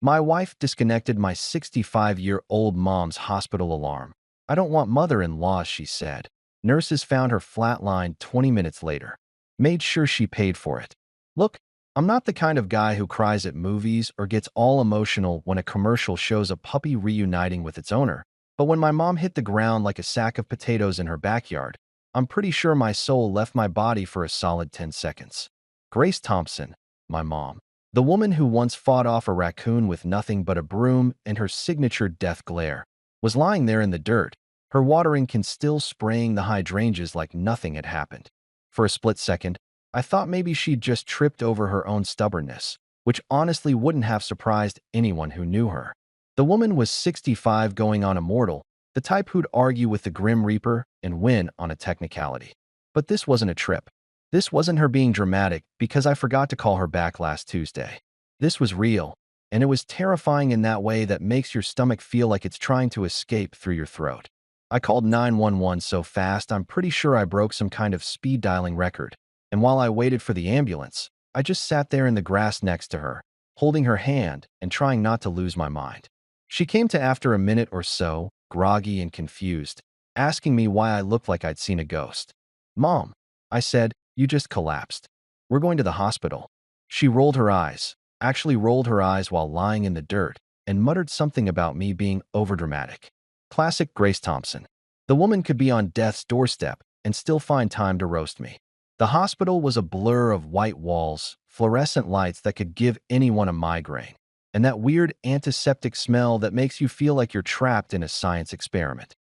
My wife disconnected my 65-year-old mom's hospital alarm. I don't want mother-in-law, she said. Nurses found her flatlined 20 minutes later. Made sure she paid for it. Look, I'm not the kind of guy who cries at movies or gets all emotional when a commercial shows a puppy reuniting with its owner. But when my mom hit the ground like a sack of potatoes in her backyard, I'm pretty sure my soul left my body for a solid 10 seconds. Grace Thompson, my mom. The woman who once fought off a raccoon with nothing but a broom and her signature death glare, was lying there in the dirt, her watering can still spraying the hydrangeas like nothing had happened. For a split second, I thought maybe she'd just tripped over her own stubbornness, which honestly wouldn't have surprised anyone who knew her. The woman was 65 going on immortal, the type who'd argue with the Grim Reaper and win on a technicality. But this wasn't a trip. This wasn't her being dramatic because I forgot to call her back last Tuesday. This was real, and it was terrifying in that way that makes your stomach feel like it's trying to escape through your throat. I called 911 so fast I'm pretty sure I broke some kind of speed dialing record, and while I waited for the ambulance, I just sat there in the grass next to her, holding her hand and trying not to lose my mind. She came to after a minute or so, groggy and confused, asking me why I looked like I'd seen a ghost. "Mom," I said, "you just collapsed. We're going to the hospital." She rolled her eyes, actually rolled her eyes while lying in the dirt, and muttered something about me being overdramatic. Classic Grace Thompson. The woman could be on death's doorstep and still find time to roast me. The hospital was a blur of white walls, fluorescent lights that could give anyone a migraine, and that weird antiseptic smell that makes you feel like you're trapped in a science experiment.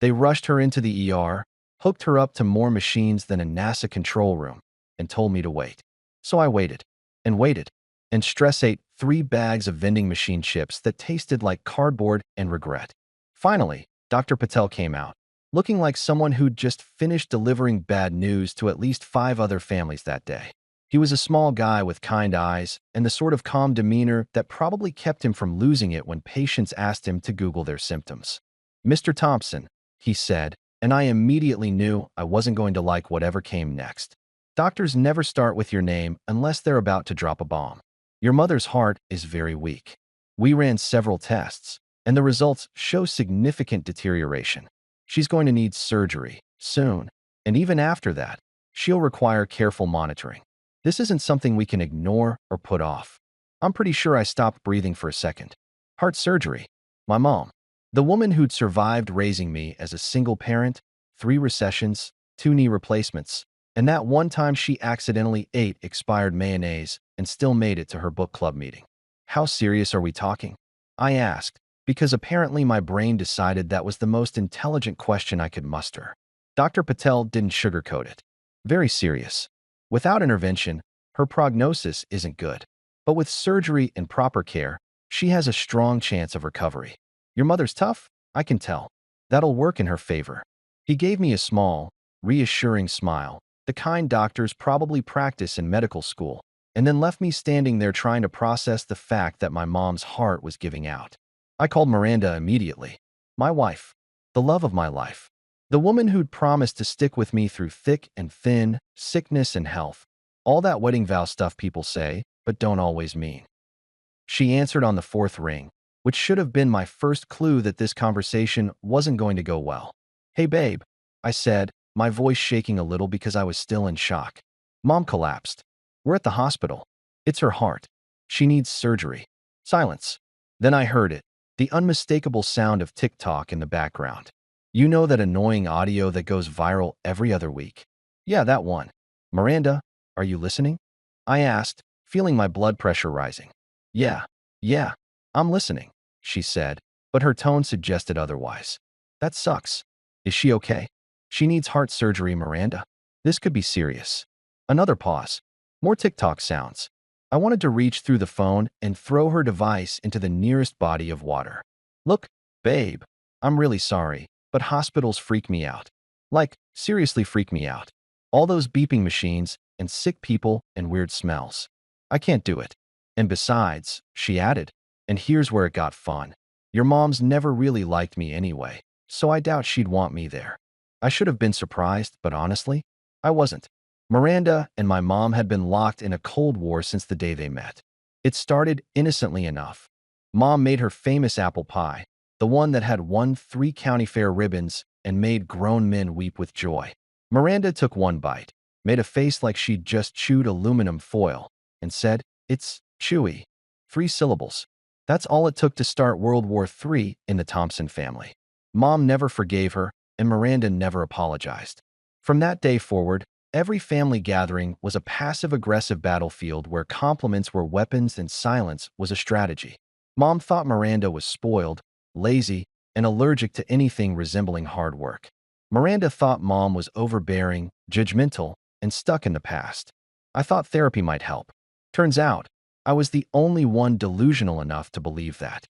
They rushed her into the ER, hooked her up to more machines than a NASA control room, and told me to wait. So I waited, and waited, and stress ate 3 bags of vending machine chips that tasted like cardboard and regret. Finally, Dr. Patel came out, looking like someone who'd just finished delivering bad news to at least 5 other families that day. He was a small guy with kind eyes and the sort of calm demeanor that probably kept him from losing it when patients asked him to Google their symptoms. "Mr. Thompson," he said, and I immediately knew I wasn't going to like whatever came next. "Doctors never start with your name unless they're about to drop a bomb. Your mother's heart is very weak. We ran several tests, and the results show significant deterioration. She's going to need surgery soon, and even after that, she'll require careful monitoring. This isn't something we can ignore or put off." I'm pretty sure I stopped breathing for a second. Heart surgery. My mom. The woman who'd survived raising me as a single parent, 3 recessions, 2 knee replacements, and that one time she accidentally ate expired mayonnaise and still made it to her book club meeting. How serious are we talking? I asked, because apparently my brain decided that was the most intelligent question I could muster. Dr. Patel didn't sugarcoat it. Very serious. Without intervention, her prognosis isn't good. But with surgery and proper care, she has a strong chance of recovery. Your mother's tough? I can tell. That'll work in her favor. He gave me a small, reassuring smile, the kind doctors probably practice in medical school, and then left me standing there trying to process the fact that my mom's heart was giving out. I called Miranda immediately. My wife. The love of my life. The woman who'd promised to stick with me through thick and thin, sickness and health. All that wedding vow stuff people say, but don't always mean. She answered on the 4th ring, which should have been my first clue that this conversation wasn't going to go well. "Hey babe," I said, my voice shaking a little because I was still in shock. "Mom collapsed. We're at the hospital. It's her heart. She needs surgery." Silence. Then I heard it, the unmistakable sound of TikTok in the background. You know that annoying audio that goes viral every other week? Yeah, that one. "Miranda, are you listening?" I asked, feeling my blood pressure rising. Yeah, I'm listening," she said, but her tone suggested otherwise. "That sucks. Is she okay?" "She needs heart surgery, Miranda. This could be serious." Another pause. More TikTok sounds. I wanted to reach through the phone and throw her device into the nearest body of water. "Look, babe, I'm really sorry, but hospitals freak me out. Like, seriously freak me out. All those beeping machines and sick people and weird smells. I can't do it. And besides," she added, and here's where it got fun, "your mom's never really liked me anyway, so I doubt she'd want me there." I should have been surprised, but honestly, I wasn't. Miranda and my mom had been locked in a Cold War since the day they met. It started innocently enough, Mom made her famous apple pie, the one that had won 3 county fair ribbons and made grown men weep with joy. Miranda took one bite, made a face like she'd just chewed aluminum foil, and said, "It's chewy." 3 syllables. That's all it took to start World War III in the Thompson family. Mom never forgave her, and Miranda never apologized. From that day forward, every family gathering was a passive-aggressive battlefield where compliments were weapons and silence was a strategy. Mom thought Miranda was spoiled, lazy, and allergic to anything resembling hard work. Miranda thought Mom was overbearing, judgmental, and stuck in the past. I thought therapy might help. Turns out, I was the only one delusional enough to believe that.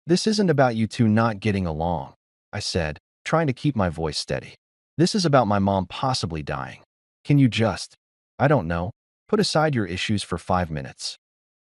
"This isn't about you two not getting along," I said, trying to keep my voice steady. "This is about my mom possibly dying. Can you just, I don't know, put aside your issues for 5 minutes?"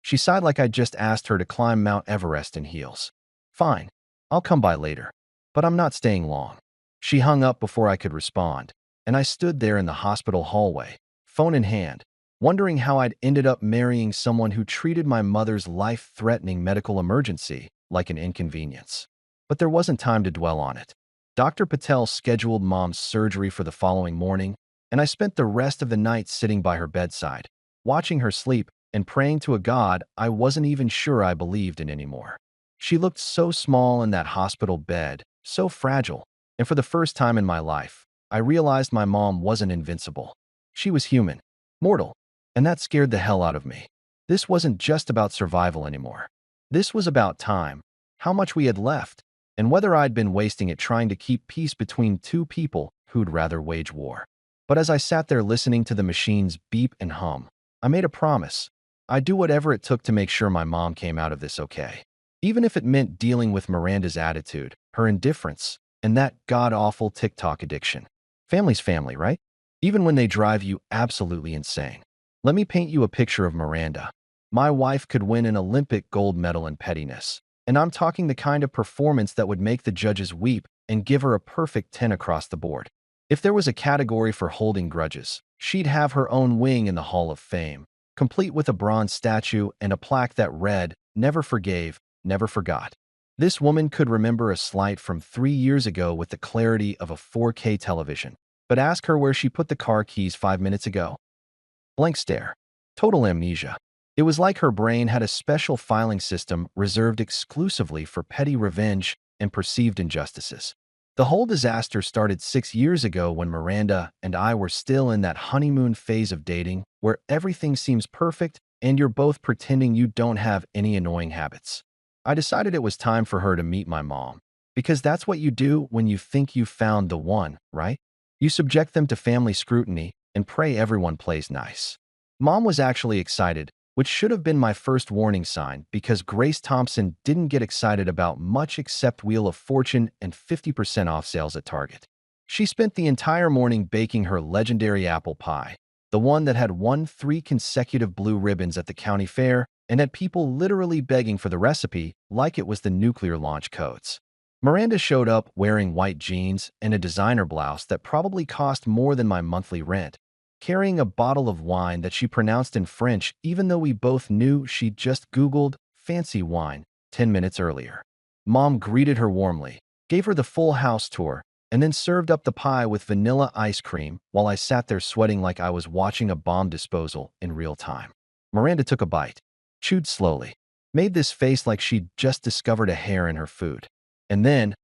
She sighed like I'd just asked her to climb Mount Everest in heels. "Fine, I'll come by later, but I'm not staying long." She hung up before I could respond, and I stood there in the hospital hallway, phone in hand, wondering how I'd ended up marrying someone who treated my mother's life-threatening medical emergency like an inconvenience. But there wasn't time to dwell on it. Dr. Patel scheduled Mom's surgery for the following morning, and I spent the rest of the night sitting by her bedside, watching her sleep and praying to a God I wasn't even sure I believed in anymore. She looked so small in that hospital bed, so fragile, and for the first time in my life, I realized my mom wasn't invincible. She was human, mortal, and that scared the hell out of me. This wasn't just about survival anymore. This was about time, how much we had left, and whether I'd been wasting it trying to keep peace between two people who'd rather wage war. But as I sat there listening to the machines beep and hum, I made a promise. I'd do whatever it took to make sure my mom came out of this okay. Even if it meant dealing with Miranda's attitude, her indifference, and that god-awful TikTok addiction. Family's family, right? Even when they drive you absolutely insane. Let me paint you a picture of Miranda. My wife could win an Olympic gold medal in pettiness, and I'm talking the kind of performance that would make the judges weep and give her a perfect 10 across the board. If there was a category for holding grudges, she'd have her own wing in the Hall of Fame, complete with a bronze statue and a plaque that read, "Never forgave, never forgot." This woman could remember a slight from 3 years ago with the clarity of a 4K television, but ask her where she put the car keys 5 minutes ago. Blank stare. Total amnesia. It was like her brain had a special filing system reserved exclusively for petty revenge and perceived injustices. The whole disaster started 6 years ago when Miranda and I were still in that honeymoon phase of dating where everything seems perfect and you're both pretending you don't have any annoying habits. I decided it was time for her to meet my mom, because that's what you do when you think you've found the one, right? You subject them to family scrutiny and pray everyone plays nice. Mom was actually excited, which should have been my first warning sign because Grace Thompson didn't get excited about much except Wheel of Fortune and 50% off sales at Target. She spent the entire morning baking her legendary apple pie, the one that had won 3 consecutive blue ribbons at the county fair and had people literally begging for the recipe like it was the nuclear launch codes. Miranda showed up wearing white jeans and a designer blouse that probably cost more than my monthly rent, carrying a bottle of wine that she pronounced in French even though we both knew she'd just Googled fancy wine 10 minutes earlier. Mom greeted her warmly, gave her the full house tour, and then served up the pie with vanilla ice cream while I sat there sweating like I was watching a bomb disposal in real time. Miranda took a bite, chewed slowly, made this face like she'd just discovered a hair in her food. And then,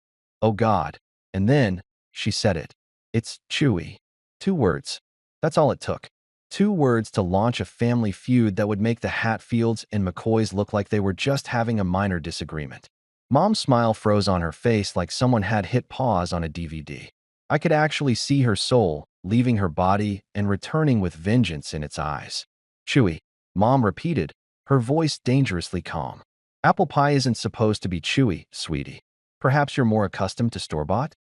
oh God, and then, she said it. "It's chewy." 2 words. That's all it took. 2 words to launch a family feud that would make the Hatfields and McCoys look like they were just having a minor disagreement. Mom's smile froze on her face like someone had hit pause on a DVD. I could actually see her soul leaving her body and returning with vengeance in its eyes. "Chewy," Mom repeated, her voice dangerously calm. "Apple pie isn't supposed to be chewy, sweetie. Perhaps you're more accustomed to store-bought?"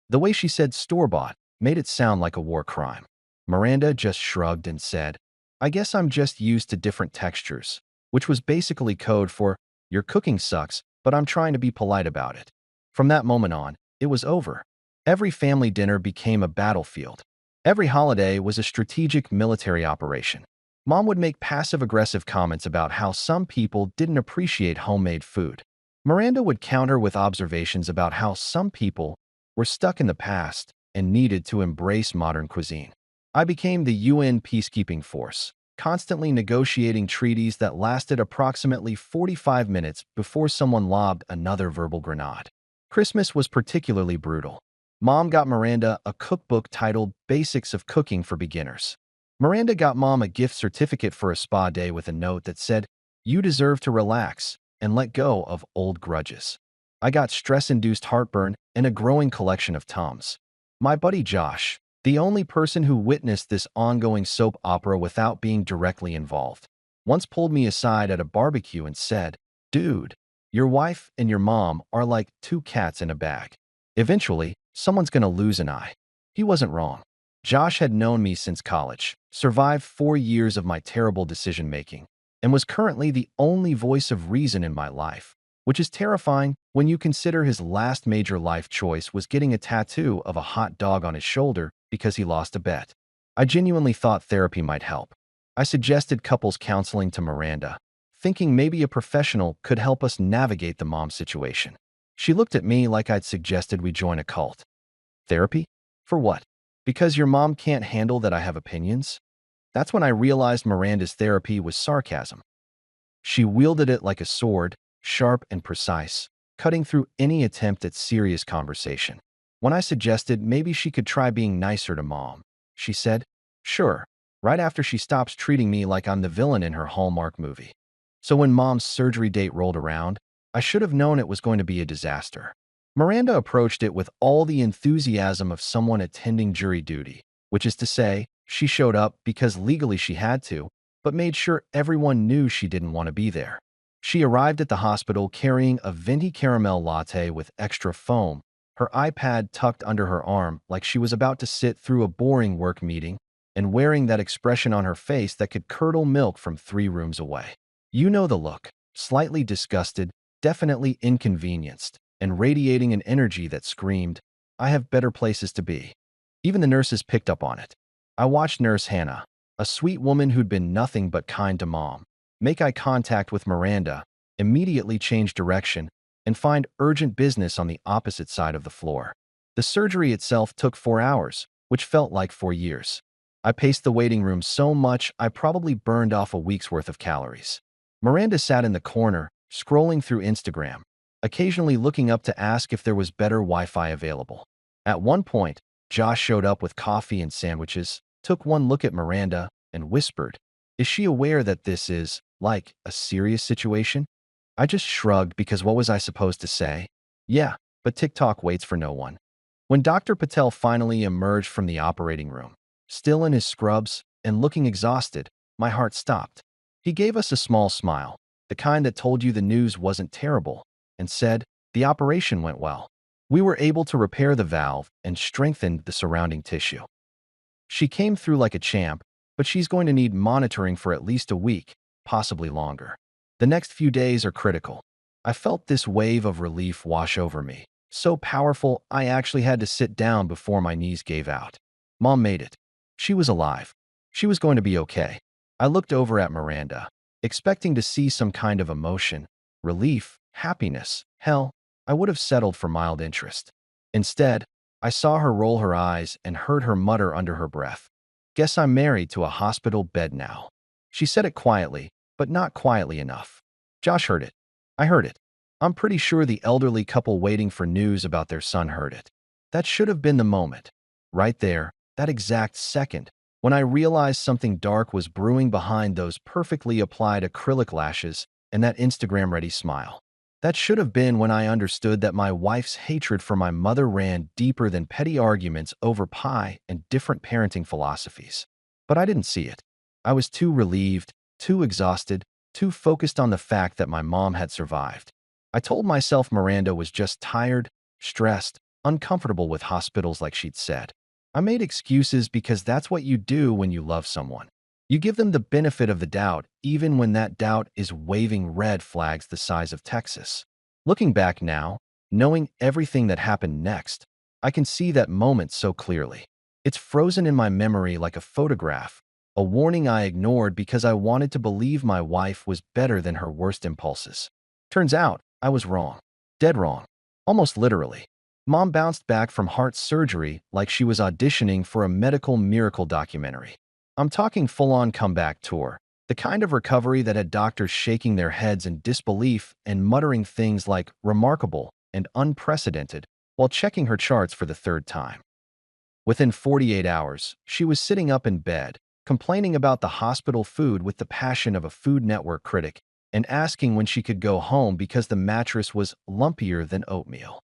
The way she said store-bought made it sound like a war crime. Miranda just shrugged and said, "I guess I'm just used to different textures," which was basically code for, "Your cooking sucks, but I'm trying to be polite about it." From that moment on, it was over. Every family dinner became a battlefield. Every holiday was a strategic military operation. Mom would make passive-aggressive comments about how some people didn't appreciate homemade food. Miranda would counter with observations about how some people were stuck in the past and needed to embrace modern cuisine. I became the UN peacekeeping force, constantly negotiating treaties that lasted approximately 45 minutes before someone lobbed another verbal grenade. Christmas was particularly brutal. Mom got Miranda a cookbook titled Basics of Cooking for Beginners. Miranda got Mom a gift certificate for a spa day with a note that said, "You deserve to relax and let go of old grudges." I got stress-induced heartburn and a growing collection of Tums. My buddy Josh, the only person who witnessed this ongoing soap opera without being directly involved, once pulled me aside at a barbecue and said, "Dude, your wife and your mom are like two cats in a bag. Eventually, someone's gonna lose an eye." He wasn't wrong. Josh had known me since college, survived 4 years of my terrible decision-making, and was currently the only voice of reason in my life, which is terrifying when you consider his last major life choice was getting a tattoo of a hot dog on his shoulder because he lost a bet. I genuinely thought therapy might help. I suggested couples counseling to Miranda, thinking maybe a professional could help us navigate the mom situation. She looked at me like I'd suggested we join a cult. Therapy? For what? Because your mom can't handle that I have opinions? That's when I realized Miranda's therapy was sarcasm. She wielded it like a sword, sharp and precise, cutting through any attempt at serious conversation. When I suggested maybe she could try being nicer to Mom, she said, "Sure," right after she stops treating me like I'm the villain in her Hallmark movie. So when Mom's surgery date rolled around, I should have known it was going to be a disaster. Miranda approached it with all the enthusiasm of someone attending jury duty, which is to say, she showed up because legally she had to, but made sure everyone knew she didn't want to be there. She arrived at the hospital carrying a venti caramel latte with extra foam, her iPad tucked under her arm like she was about to sit through a boring work meeting, and wearing that expression on her face that could curdle milk from 3 rooms away. You know the look, slightly disgusted, definitely inconvenienced, and radiating an energy that screamed, "I have better places to be." Even the nurses picked up on it. I watched Nurse Hannah, a sweet woman who'd been nothing but kind to Mom, make eye contact with Miranda, immediately change direction, and find urgent business on the opposite side of the floor. The surgery itself took 4 hours, which felt like 4 years. I paced the waiting room so much I probably burned off a week's worth of calories. Miranda sat in the corner, scrolling through Instagram, occasionally looking up to ask if there was better Wi-Fi available. At one point, Josh showed up with coffee and sandwiches, took one look at Miranda, and whispered, "Is she aware that this is, like, a serious situation?" I just shrugged because what was I supposed to say? Yeah, but TikTok waits for no one. When Dr. Patel finally emerged from the operating room, still in his scrubs and looking exhausted, my heart stopped. He gave us a small smile, the kind that told you the news wasn't terrible, and said, "The operation went well. We were able to repair the valve and strengthen the surrounding tissue. She came through like a champ, but she's going to need monitoring for at least a week, possibly longer. The next few days are critical." I felt this wave of relief wash over me, so powerful I actually had to sit down before my knees gave out. Mom made it. She was alive. She was going to be okay. I looked over at Miranda, expecting to see some kind of emotion, relief, happiness. Hell, I would have settled for mild interest. Instead, I saw her roll her eyes and heard her mutter under her breath, "Guess I'm married to a hospital bed now." She said it quietly, but not quietly enough. Josh heard it. I heard it. I'm pretty sure the elderly couple waiting for news about their son heard it. That should have been the moment. Right there, that exact second, when I realized something dark was brewing behind those perfectly applied acrylic lashes and that Instagram-ready smile. That should have been when I understood that my wife's hatred for my mother ran deeper than petty arguments over pie and different parenting philosophies. But I didn't see it. I was too relieved, too exhausted, too focused on the fact that my mom had survived. I told myself Miranda was just tired, stressed, uncomfortable with hospitals like she'd said. I made excuses because that's what you do when you love someone. You give them the benefit of the doubt, even when that doubt is waving red flags the size of Texas. Looking back now, knowing everything that happened next, I can see that moment so clearly. It's frozen in my memory like a photograph, a warning I ignored because I wanted to believe my wife was better than her worst impulses. Turns out, I was wrong. Dead wrong. Almost literally. Mom bounced back from heart surgery like she was auditioning for a medical miracle documentary. I'm talking full-on comeback tour, the kind of recovery that had doctors shaking their heads in disbelief and muttering things like remarkable and unprecedented while checking her charts for the third time. Within 48 hours, she was sitting up in bed, complaining about the hospital food with the passion of a Food Network critic and asking when she could go home because the mattress was lumpier than oatmeal.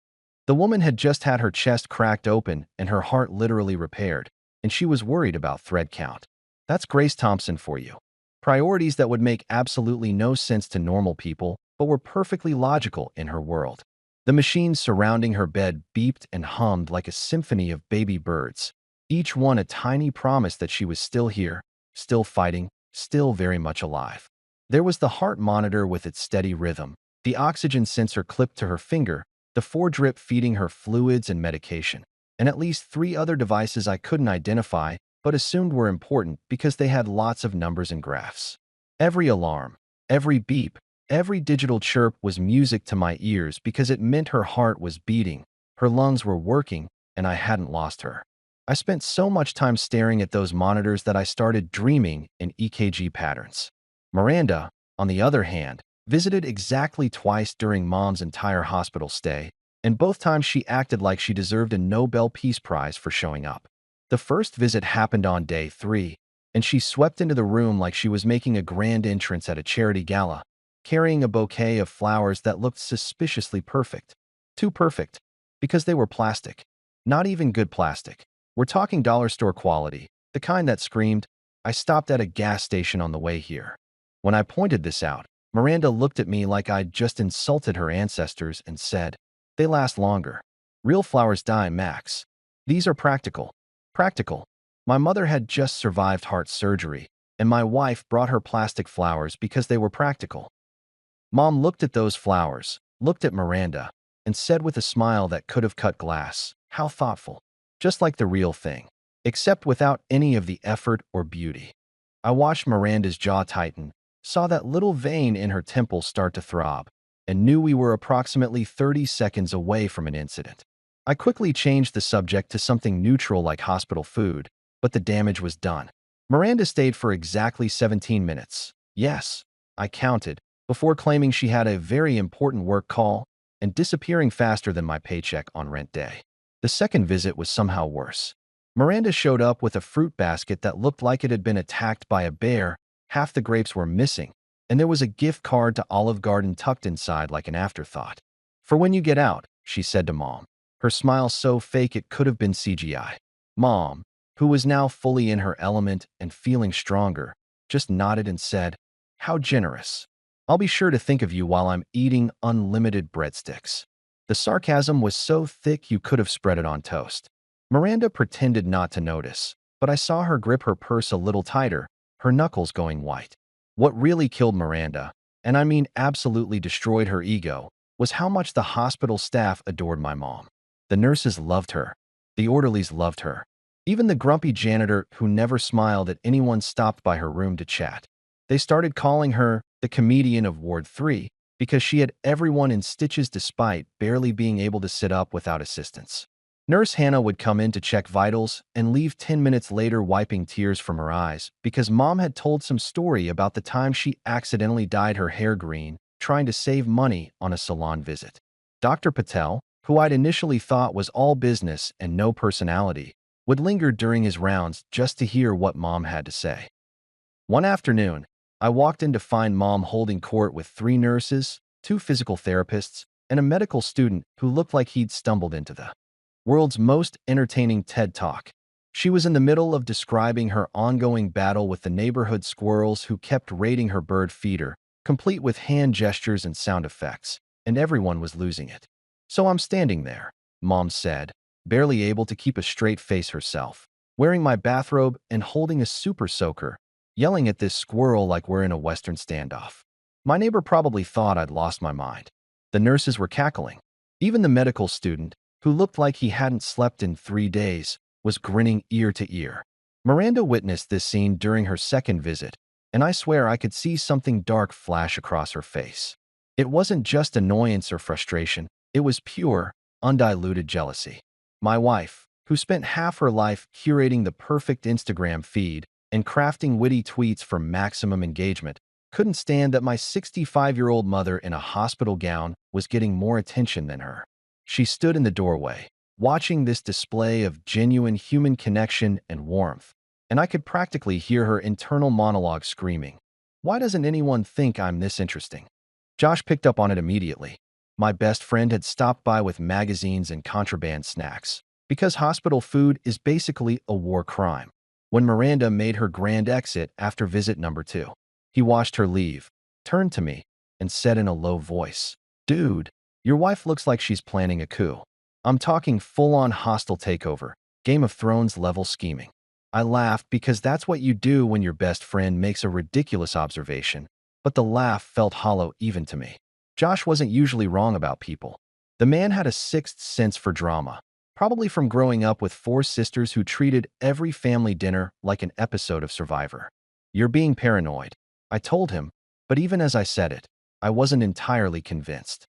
The woman had just had her chest cracked open and her heart literally repaired, and she was worried about thread count. That's Grace Thompson for you. Priorities that would make absolutely no sense to normal people, but were perfectly logical in her world. The machines surrounding her bed beeped and hummed like a symphony of baby birds, each one a tiny promise that she was still here, still fighting, still very much alive. There was the heart monitor with its steady rhythm, the oxygen sensor clipped to her finger, the 4-drip feeding her fluids and medication, and at least 3 other devices I couldn't identify but assumed were important because they had lots of numbers and graphs. Every alarm, every beep, every digital chirp was music to my ears because it meant her heart was beating, her lungs were working, and I hadn't lost her. I spent so much time staring at those monitors that I started dreaming in EKG patterns. Miranda, on the other hand, visited exactly twice during Mom's entire hospital stay, and both times she acted like she deserved a Nobel Peace Prize for showing up. The first visit happened on day 3, and she swept into the room like she was making a grand entrance at a charity gala, carrying a bouquet of flowers that looked suspiciously perfect. Too perfect, because they were plastic. Not even good plastic. We're talking dollar store quality, the kind that screamed, "I stopped at a gas station on the way here." When I pointed this out, Miranda looked at me like I'd just insulted her ancestors and said, "They last longer. Real flowers die, Max. These are practical." Practical. My mother had just survived heart surgery, and my wife brought her plastic flowers because they were practical. Mom looked at those flowers, looked at Miranda, and said with a smile that could have cut glass, "How thoughtful. Just like the real thing, except without any of the effort or beauty." I watched Miranda's jaw tighten, saw that little vein in her temple start to throb, and knew we were approximately 30 seconds away from an incident. I quickly changed the subject to something neutral like hospital food, but the damage was done. Miranda stayed for exactly 17 minutes. Yes, I counted, before claiming she had a very important work call and disappearing faster than my paycheck on rent day. The second visit was somehow worse. Miranda showed up with a fruit basket that looked like it had been attacked by a bear, half the grapes were missing, and there was a gift card to Olive Garden tucked inside like an afterthought. "For when you get out," she said to Mom, her smile so fake it could have been CGI. Mom, who was now fully in her element and feeling stronger, just nodded and said, "How generous. I'll be sure to think of you while I'm eating unlimited breadsticks." The sarcasm was so thick you could have spread it on toast. Miranda pretended not to notice, but I saw her grip her purse a little tighter, her knuckles going white. What really killed Miranda, and I mean absolutely destroyed her ego, was how much the hospital staff adored my mom. The nurses loved her. The orderlies loved her. Even the grumpy janitor who never smiled at anyone stopped by her room to chat. They started calling her the comedian of Ward 3 because she had everyone in stitches despite barely being able to sit up without assistance. Nurse Hannah would come in to check vitals and leave 10 minutes later wiping tears from her eyes because Mom had told some story about the time she accidentally dyed her hair green trying to save money on a salon visit. Dr. Patel, who I'd initially thought was all business and no personality, would linger during his rounds just to hear what Mom had to say. One afternoon, I walked in to find Mom holding court with 3 nurses, 2 physical therapists, and a medical student who looked like he'd stumbled into the world's most entertaining TED Talk. She was in the middle of describing her ongoing battle with the neighborhood squirrels who kept raiding her bird feeder, complete with hand gestures and sound effects, and everyone was losing it. "So I'm standing there," Mom said, barely able to keep a straight face herself, wearing my bathrobe and holding a super soaker, yelling at this squirrel like we're in a Western standoff. My neighbor probably thought I'd lost my mind. The nurses were cackling. Even the medical student, who looked like he hadn't slept in 3 days, was grinning ear to ear. Miranda witnessed this scene during her second visit, and I swear I could see something dark flash across her face. It wasn't just annoyance or frustration, it was pure, undiluted jealousy. My wife, who spent half her life curating the perfect Instagram feed and crafting witty tweets for maximum engagement, couldn't stand that my 65-year-old mother in a hospital gown was getting more attention than her. She stood in the doorway, watching this display of genuine human connection and warmth, and I could practically hear her internal monologue screaming, "Why doesn't anyone think I'm this interesting?" Josh picked up on it immediately. My best friend had stopped by with magazines and contraband snacks, because hospital food is basically a war crime. When Miranda made her grand exit after visit number 2, he watched her leave, turned to me, and said in a low voice, "Dude, your wife looks like she's planning a coup. I'm talking full-on hostile takeover, Game of Thrones level scheming." I laughed because that's what you do when your best friend makes a ridiculous observation, but the laugh felt hollow even to me. Josh wasn't usually wrong about people. The man had a sixth sense for drama, probably from growing up with 4 sisters who treated every family dinner like an episode of Survivor. "You're being paranoid," I told him, but even as I said it, I wasn't entirely convinced.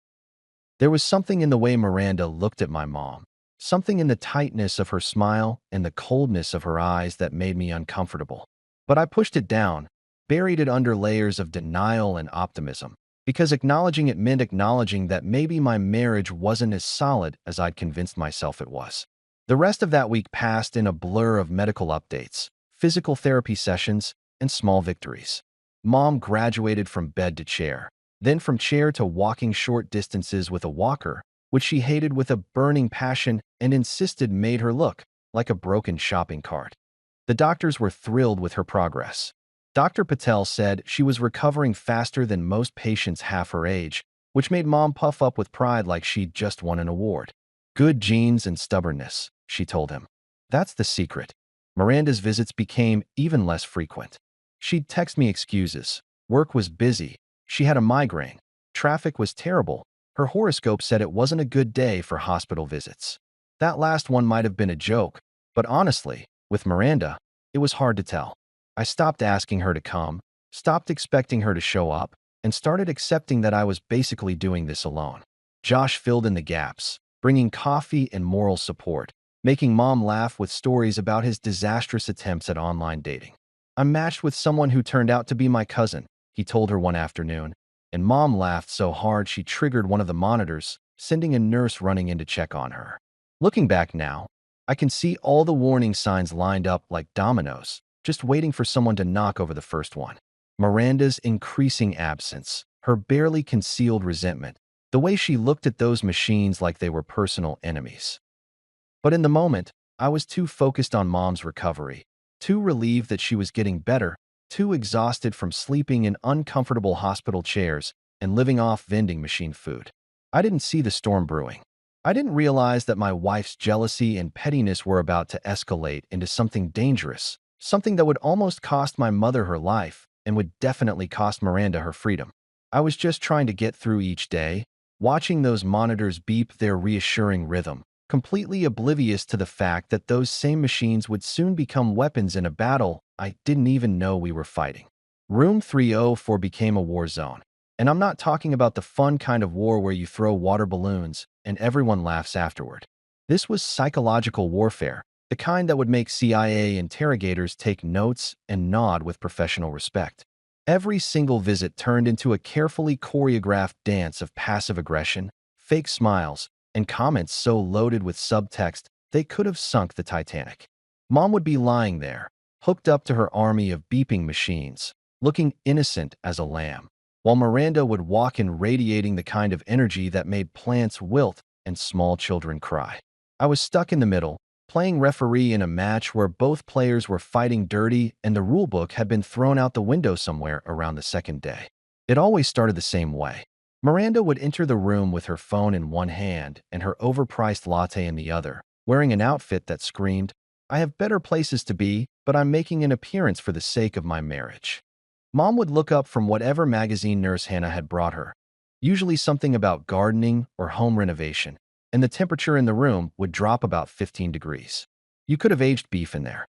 There was something in the way Miranda looked at my mom, something in the tightness of her smile and the coldness of her eyes that made me uncomfortable. But I pushed it down, buried it under layers of denial and optimism, because acknowledging it meant acknowledging that maybe my marriage wasn't as solid as I'd convinced myself it was. The rest of that week passed in a blur of medical updates, physical therapy sessions, and small victories. Mom graduated from bed to chair, then from chair to walking short distances with a walker, which she hated with a burning passion and insisted made her look like a broken shopping cart. The doctors were thrilled with her progress. Dr. Patel said she was recovering faster than most patients half her age, which made Mom puff up with pride like she'd just won an award. "Good genes and stubbornness," she told him. "That's the secret." Miranda's visits became even less frequent. She'd text me excuses. Work was busy. She had a migraine. Traffic was terrible. Her horoscope said it wasn't a good day for hospital visits. That last one might have been a joke, but honestly, with Miranda, it was hard to tell. I stopped asking her to come, stopped expecting her to show up, and started accepting that I was basically doing this alone. Josh filled in the gaps, bringing coffee and moral support, making Mom laugh with stories about his disastrous attempts at online dating. "I matched with someone who turned out to be my cousin," he told her one afternoon, and Mom laughed so hard she triggered one of the monitors, sending a nurse running in to check on her. Looking back now, I can see all the warning signs lined up like dominoes, just waiting for someone to knock over the first one. Miranda's increasing absence, her barely concealed resentment, the way she looked at those machines like they were personal enemies. But in the moment, I was too focused on Mom's recovery, too relieved that she was getting better, too exhausted from sleeping in uncomfortable hospital chairs and living off vending machine food. I didn't see the storm brewing. I didn't realize that my wife's jealousy and pettiness were about to escalate into something dangerous, something that would almost cost my mother her life and would definitely cost Miranda her freedom. I was just trying to get through each day, watching those monitors beep their reassuring rhythm, completely oblivious to the fact that those same machines would soon become weapons in a battle I didn't even know we were fighting. Room 304 became a war zone. And I'm not talking about the fun kind of war where you throw water balloons and everyone laughs afterward. This was psychological warfare, the kind that would make CIA interrogators take notes and nod with professional respect. Every single visit turned into a carefully choreographed dance of passive aggression, fake smiles, and comments so loaded with subtext they could have sunk the Titanic. Mom would be lying there, hooked up to her army of beeping machines, looking innocent as a lamb, while Miranda would walk in radiating the kind of energy that made plants wilt and small children cry. I was stuck in the middle, playing referee in a match where both players were fighting dirty and the rulebook had been thrown out the window somewhere around the second day. It always started the same way. Miranda would enter the room with her phone in one hand and her overpriced latte in the other, wearing an outfit that screamed, "I have better places to be, but I'm making an appearance for the sake of my marriage." Mom would look up from whatever magazine Nurse Hannah had brought her, usually something about gardening or home renovation, and the temperature in the room would drop about 15 degrees. You could have aged beef in there.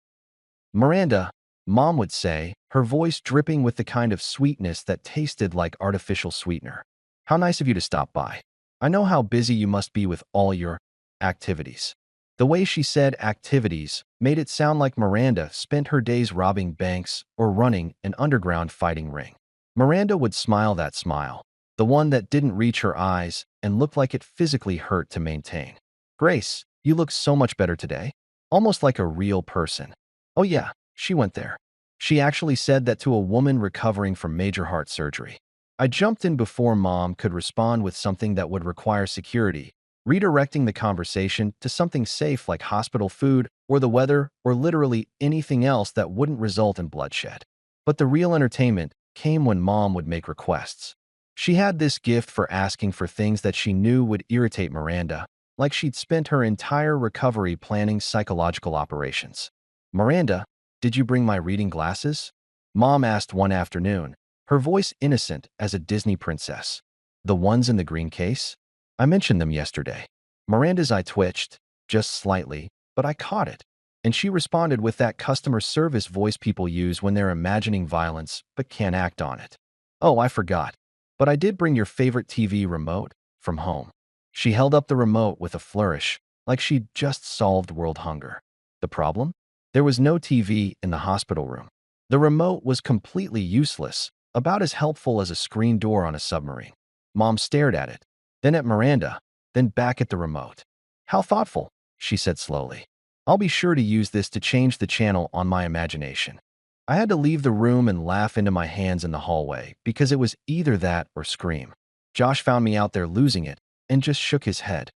Miranda, Mom would say, her voice dripping with the kind of sweetness that tasted like artificial sweetener. How nice of you to stop by. I know how busy you must be with all your activities. The way she said activities made it sound like Miranda spent her days robbing banks or running an underground fighting ring. Miranda would smile that smile, the one that didn't reach her eyes and looked like it physically hurt to maintain. Grace, you look so much better today. Almost like a real person. Oh yeah, she went there. She actually said that to a woman recovering from major heart surgery. I jumped in before Mom could respond with something that would require security, redirecting the conversation to something safe like hospital food or the weather or literally anything else that wouldn't result in bloodshed. But the real entertainment came when Mom would make requests. She had this gift for asking for things that she knew would irritate Miranda, like she'd spent her entire recovery planning psychological operations. Miranda, did you bring my reading glasses? Mom asked one afternoon, her voice innocent as a Disney princess. The ones in the green case? I mentioned them yesterday. Miranda's eye twitched, just slightly, but I caught it. And she responded with that customer service voice people use when they're imagining violence but can't act on it. Oh, I forgot. But I did bring your favorite TV remote from home. She held up the remote with a flourish, like she'd just solved world hunger. The problem? There was no TV in the hospital room. The remote was completely useless, about as helpful as a screen door on a submarine. Mom stared at it, then at Miranda, then back at the remote. How thoughtful, she said slowly. I'll be sure to use this to change the channel on my imagination. I had to leave the room and laugh into my hands in the hallway because it was either that or scream. Josh found me out there losing it and just shook his head.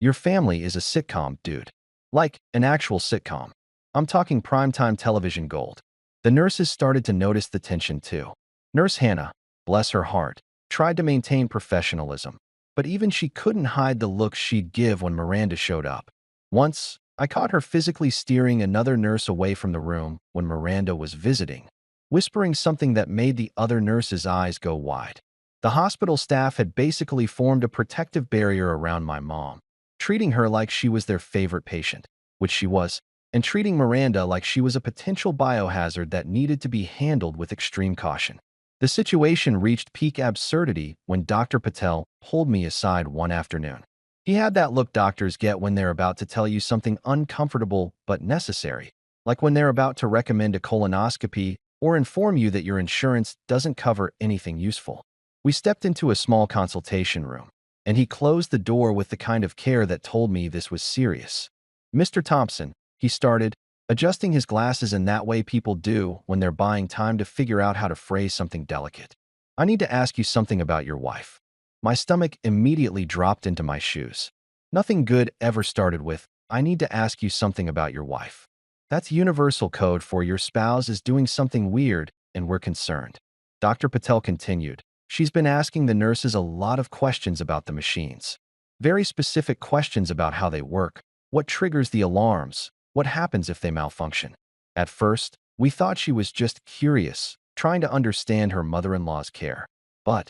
Your family is a sitcom, dude. Like an actual sitcom. I'm talking primetime television gold. The nurses started to notice the tension too. Nurse Hannah, bless her heart, tried to maintain professionalism, but even she couldn't hide the look she'd give when Miranda showed up. Once, I caught her physically steering another nurse away from the room when Miranda was visiting, whispering something that made the other nurse's eyes go wide. The hospital staff had basically formed a protective barrier around my mom, treating her like she was their favorite patient, which she was, and treating Miranda like she was a potential biohazard that needed to be handled with extreme caution. The situation reached peak absurdity when Dr. Patel pulled me aside one afternoon. He had that look doctors get when they're about to tell you something uncomfortable but necessary, like when they're about to recommend a colonoscopy or inform you that your insurance doesn't cover anything useful. We stepped into a small consultation room, and he closed the door with the kind of care that told me this was serious. Mr. Thompson, he started, adjusting his glasses in that way people do when they're buying time to figure out how to phrase something delicate. I need to ask you something about your wife. My stomach immediately dropped into my shoes. Nothing good ever started with, I need to ask you something about your wife. That's universal code for your spouse is doing something weird and we're concerned. Dr. Patel continued. She's been asking the nurses a lot of questions about the machines. Very specific questions about how they work, what triggers the alarms, what happens if they malfunction. At first, we thought she was just curious, trying to understand her mother-in-law's care. But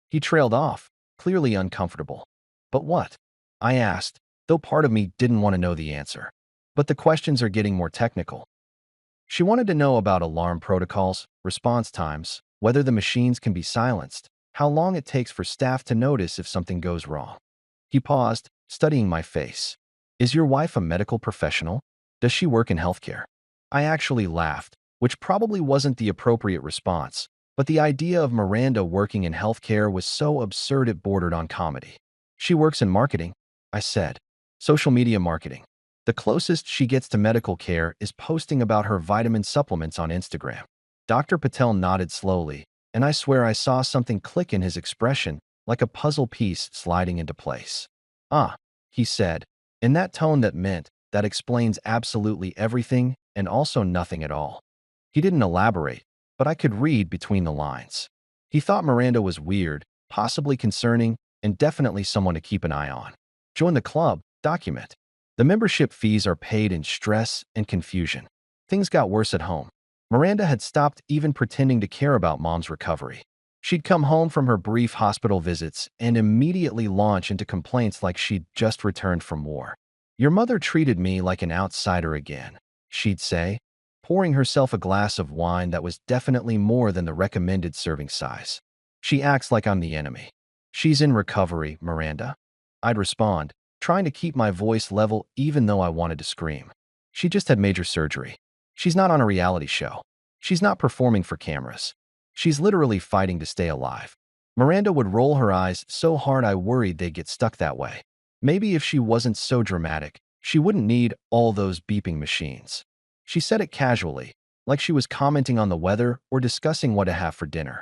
he trailed off, clearly uncomfortable. But what? I asked, though part of me didn't want to know the answer. But the questions are getting more technical. She wanted to know about alarm protocols, response times, whether the machines can be silenced, how long it takes for staff to notice if something goes wrong. He paused, studying my face. Is your wife a medical professional? Does she work in healthcare? I actually laughed, which probably wasn't the appropriate response, but the idea of Miranda working in healthcare was so absurd it bordered on comedy. She works in marketing, I said. Social media marketing. The closest she gets to medical care is posting about her vitamin supplements on Instagram. Dr. Patel nodded slowly, and I swear I saw something click in his expression, like a puzzle piece sliding into place. Ah, he said, in that tone that meant, that explains absolutely everything and also nothing at all. He didn't elaborate, but I could read between the lines. He thought Miranda was weird, possibly concerning, and definitely someone to keep an eye on. Join the club, document. The membership fees are paid in stress and confusion. Things got worse at home. Miranda had stopped even pretending to care about Mom's recovery. She'd come home from her brief hospital visits and immediately launch into complaints like she'd just returned from war. Your mother treated me like an outsider again, she'd say. pouring herself a glass of wine that was definitely more than the recommended serving size. She acts like I'm the enemy. She's in recovery, Miranda. I'd respond, trying to keep my voice level even though I wanted to scream. She just had major surgery. She's not on a reality show. She's not performing for cameras. She's literally fighting to stay alive. Miranda would roll her eyes so hard I worried they'd get stuck that way. Maybe if she wasn't so dramatic, she wouldn't need all those beeping machines. She said it casually, like she was commenting on the weather or discussing what to have for dinner.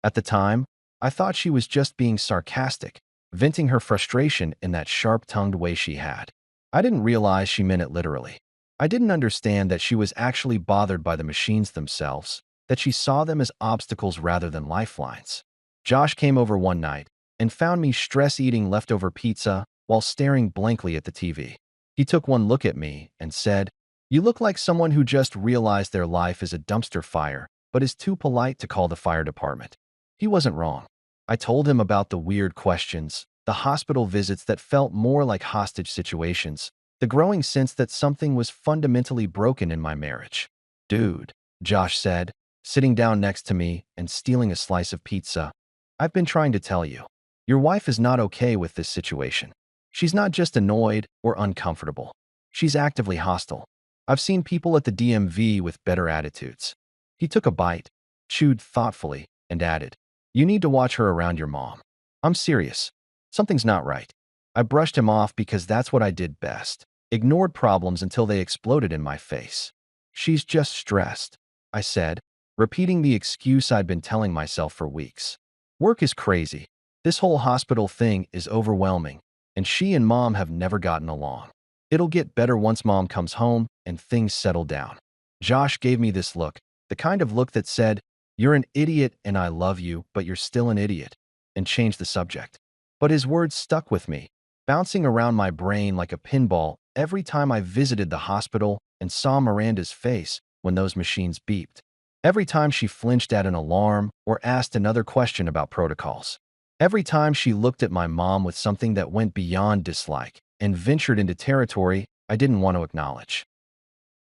At the time, I thought she was just being sarcastic, venting her frustration in that sharp-tongued way she had. I didn't realize she meant it literally. I didn't understand that she was actually bothered by the machines themselves, that she saw them as obstacles rather than lifelines. Josh came over one night and found me stress-eating leftover pizza while staring blankly at the TV. He took one look at me and said, "You look like someone who just realized their life is a dumpster fire, but is too polite to call the fire department." He wasn't wrong. I told him about the weird questions, the hospital visits that felt more like hostage situations, the growing sense that something was fundamentally broken in my marriage. "Dude," Josh said, sitting down next to me and stealing a slice of pizza, "I've been trying to tell you. Your wife is not okay with this situation. She's not just annoyed or uncomfortable. She's actively hostile. I've seen people at the DMV with better attitudes." He took a bite, chewed thoughtfully, and added, "You need to watch her around your mom." I'm serious. Something's not right. I brushed him off because that's what I did best. Ignored problems until they exploded in my face. "She's just stressed," I said, repeating the excuse I'd been telling myself for weeks. "Work is crazy. This whole hospital thing is overwhelming, and she and mom have never gotten along. It'll get better once mom comes home and things settle down." Josh gave me this look, the kind of look that said, "You're an idiot and I love you, but you're still an idiot," and changed the subject. But his words stuck with me, bouncing around my brain like a pinball every time I visited the hospital and saw Miranda's face when those machines beeped. Every time she flinched at an alarm or asked another question about protocols. Every time she looked at my mom with something that went beyond dislike and ventured into territory I didn't want to acknowledge.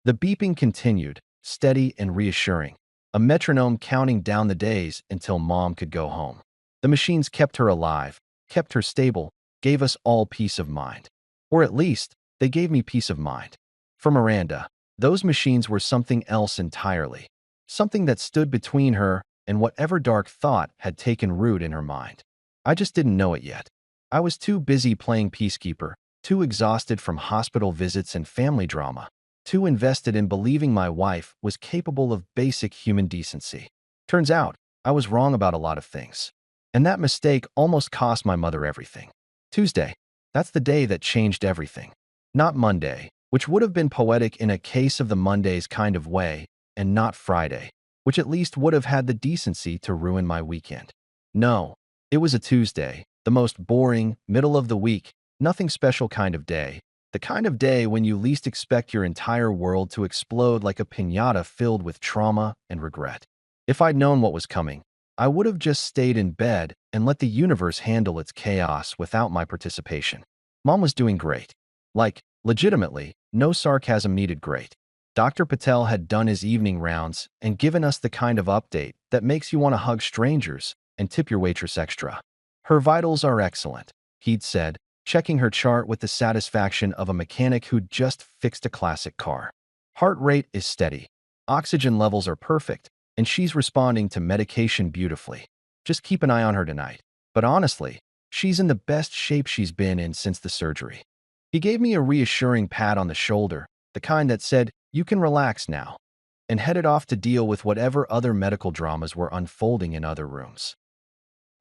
The beeping continued, steady and reassuring, a metronome counting down the days until mom could go home. The machines kept her alive, kept her stable, gave us all peace of mind. Or at least, they gave me peace of mind. For Miranda, those machines were something else entirely. Something that stood between her and whatever dark thought had taken root in her mind. I just didn't know it yet. I was too busy playing peacekeeper, too exhausted from hospital visits and family drama, too invested in believing my wife was capable of basic human decency. Turns out, I was wrong about a lot of things. And that mistake almost cost my mother everything. Tuesday, that's the day that changed everything. Not Monday, which would have been poetic in a case of the Mondays kind of way, and not Friday, which at least would have had the decency to ruin my weekend. No, it was a Tuesday, the most boring, middle of the week, nothing special kind of day, the kind of day when you least expect your entire world to explode like a piñata filled with trauma and regret. If I'd known what was coming, I would have just stayed in bed and let the universe handle its chaos without my participation. Mom was doing great. Like, legitimately, no sarcasm needed great. Dr. Patel had done his evening rounds and given us the kind of update that makes you want to hug strangers and tip your waitress extra. "Her vitals are excellent," he'd said, checking her chart with the satisfaction of a mechanic who'd just fixed a classic car. "Heart rate is steady. Oxygen levels are perfect, and she's responding to medication beautifully. Just keep an eye on her tonight. But honestly, she's in the best shape she's been in since the surgery." He gave me a reassuring pat on the shoulder, the kind that said, "You can relax now," and headed off to deal with whatever other medical dramas were unfolding in other rooms.